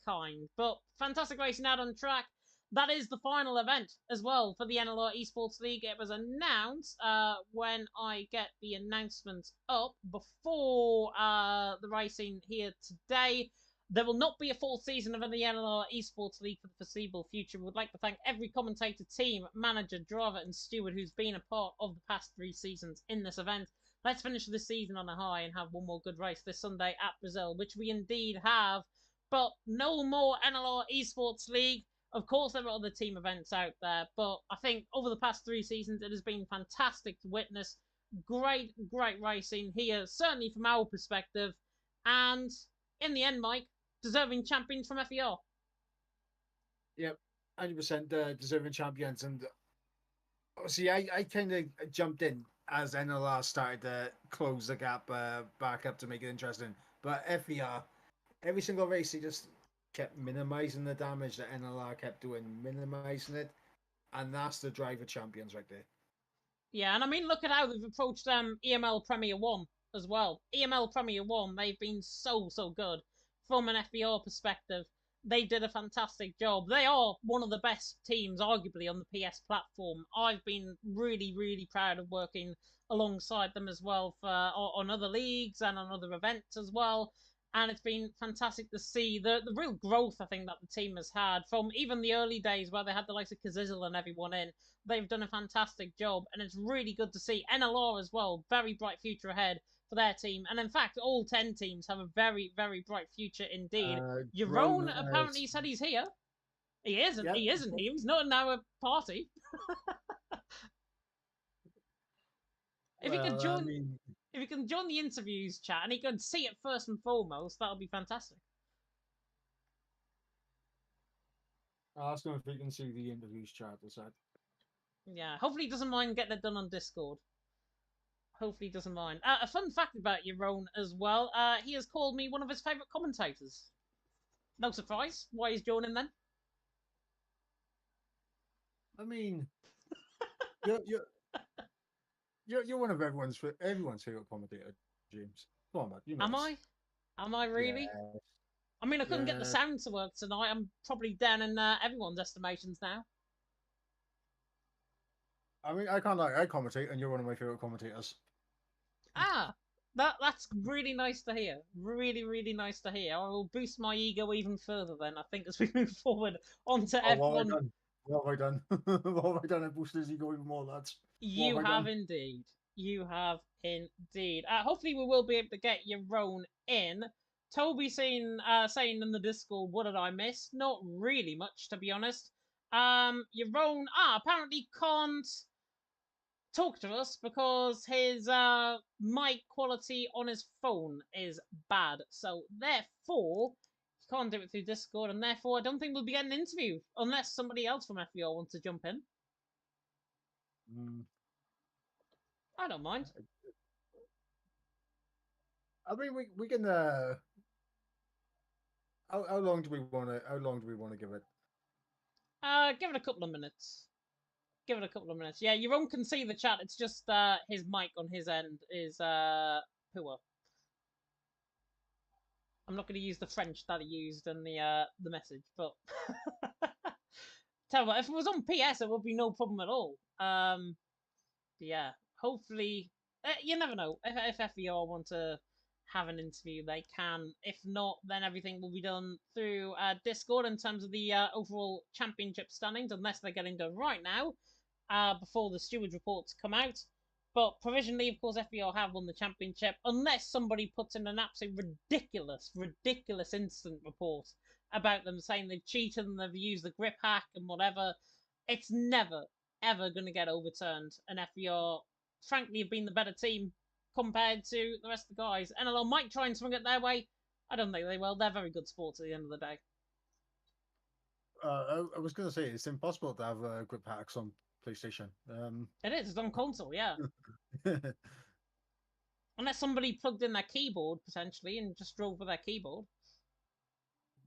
kind. But fantastic racing out on track. That is the final event as well for the NLR Esports League. It was announced when I get the announcements up before the racing here today. There will not be a full season of the NLR Esports League for the foreseeable future. We would like to thank every commentator, team, manager, driver, and steward who's been a part of the past 3 seasons in this event. Let's finish this season on a high and have one more good race this Sunday at Brazil, which we indeed have. But no more NLR Esports League. Of course, there are other team events out there, but I think over the past 3 seasons, it has been fantastic to witness. Great racing here, certainly from our perspective. And in the end, Mike, deserving champions from FER. Yep, 100% deserving champions. And see, I kind of jumped in as NLR started to close the gap back up to make it interesting. But FER, every single race, they just kept minimizing the damage that NLR kept doing, minimizing it. And that's the driver champions right there. Yeah, and I mean, look at how they've approached EML Premier 1 as well. EML Premier 1, they've been so good from an FBR perspective. They did a fantastic job. They are one of the best teams, arguably, on the PS platform. I've been really proud of working alongside them as well for on other leagues and on other events as well. And it's been fantastic to see the real growth I think that the team has had from even the early days where they had the likes of Kazizel and everyone in. They've done a fantastic job, and it's really good to see NLR as well. Very bright future ahead for their team, and in fact, all 10 teams have a very bright future indeed. Yaron apparently said he's here. He isn't. Yep. He isn't. He's not in our party. If he could join, if he can join the interviews chat and he can see it first and foremost, that'll be fantastic. I'll ask him if he can see the interviews chat. Yeah, hopefully he doesn't mind getting it done on Discord. Hopefully he doesn't mind. A fun fact about Yaron as well, he has called me one of his favourite commentators. No surprise why he's joining then. I mean, you're one of everyone's favourite commentator, James. Come on, man. You know Am I? Am I really? Yes. I mean, I couldn't get the sound to work tonight. I'm probably down in everyone's estimations now. I mean, I can't lie. I commentate, and you're one of my favourite commentators. Ah, that's really nice to hear. Really nice to hear. I will boost my ego even further then, I think, as we move forward onto F1. What have I done? What have I done? I boosted his ego even more, lads. You have indeed. You have indeed. Hopefully we will be able to get Yaron in. Toby saying in the Discord, what did I miss? Not really much, to be honest. Yaron apparently can't talk to us because his mic quality on his phone is bad. So therefore, he can't do it through Discord, and therefore I don't think we'll be getting an interview unless somebody else from FBR wants to jump in. I don't mind. I mean, we can. How long do we want to? How long do we want to give it? Give it a couple of minutes. Give it a couple of minutes. Yeah, Yaron can see the chat. It's just his mic on his end is poor. I'm not going to use the French that he used in the message, but tell you what, if it was on PS, it would be no problem at all. Yeah, hopefully, you never know. If FER want to have an interview, they can. If not, then everything will be done through Discord in terms of the overall championship standings, unless they're getting done right now before the steward reports come out. But provisionally, of course, FPL have won the championship, unless somebody puts in an absolute ridiculous instant report about them saying they've cheated and they've used the grip hack and whatever. It's never, ever going to get overturned. And FPL, frankly, have been the better team compared to the rest of the guys. NLR might try and swing it their way. I don't think they will. They're very good sports at the end of the day. I was going to say it's impossible to have grip hacks on PlayStation. It is. It's on console, yeah. Unless somebody plugged in their keyboard, potentially, and just drove with their keyboard.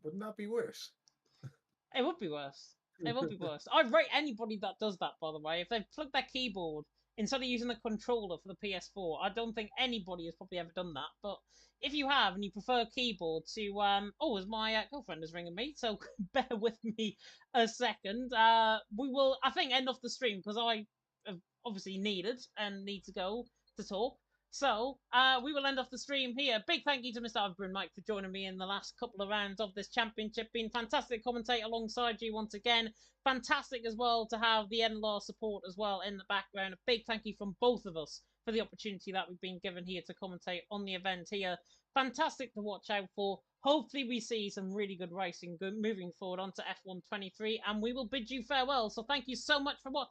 Wouldn't that be worse? It would be worse. It would be worse. I'd rate anybody that does that, by the way. If they've plugged their keyboard instead of using the controller for the PS4, I don't think anybody has probably ever done that. But if you have and you prefer keyboard to, as my girlfriend is ringing me, so bear with me a second. We will, I think, end off the stream because I have obviously need to go to talk. So, we will end off the stream here. Big thank you to Mr. Avbrun Mike for joining me in the last couple of rounds of this championship. Been fantastic commentate alongside you once again. Fantastic as well to have the NLR support as well in the background. A big thank you from both of us for the opportunity that we've been given here to commentate on the event here. Fantastic to watch out for. Hopefully we see some really good racing moving forward onto F1 23, and we will bid you farewell. So thank you so much for watching.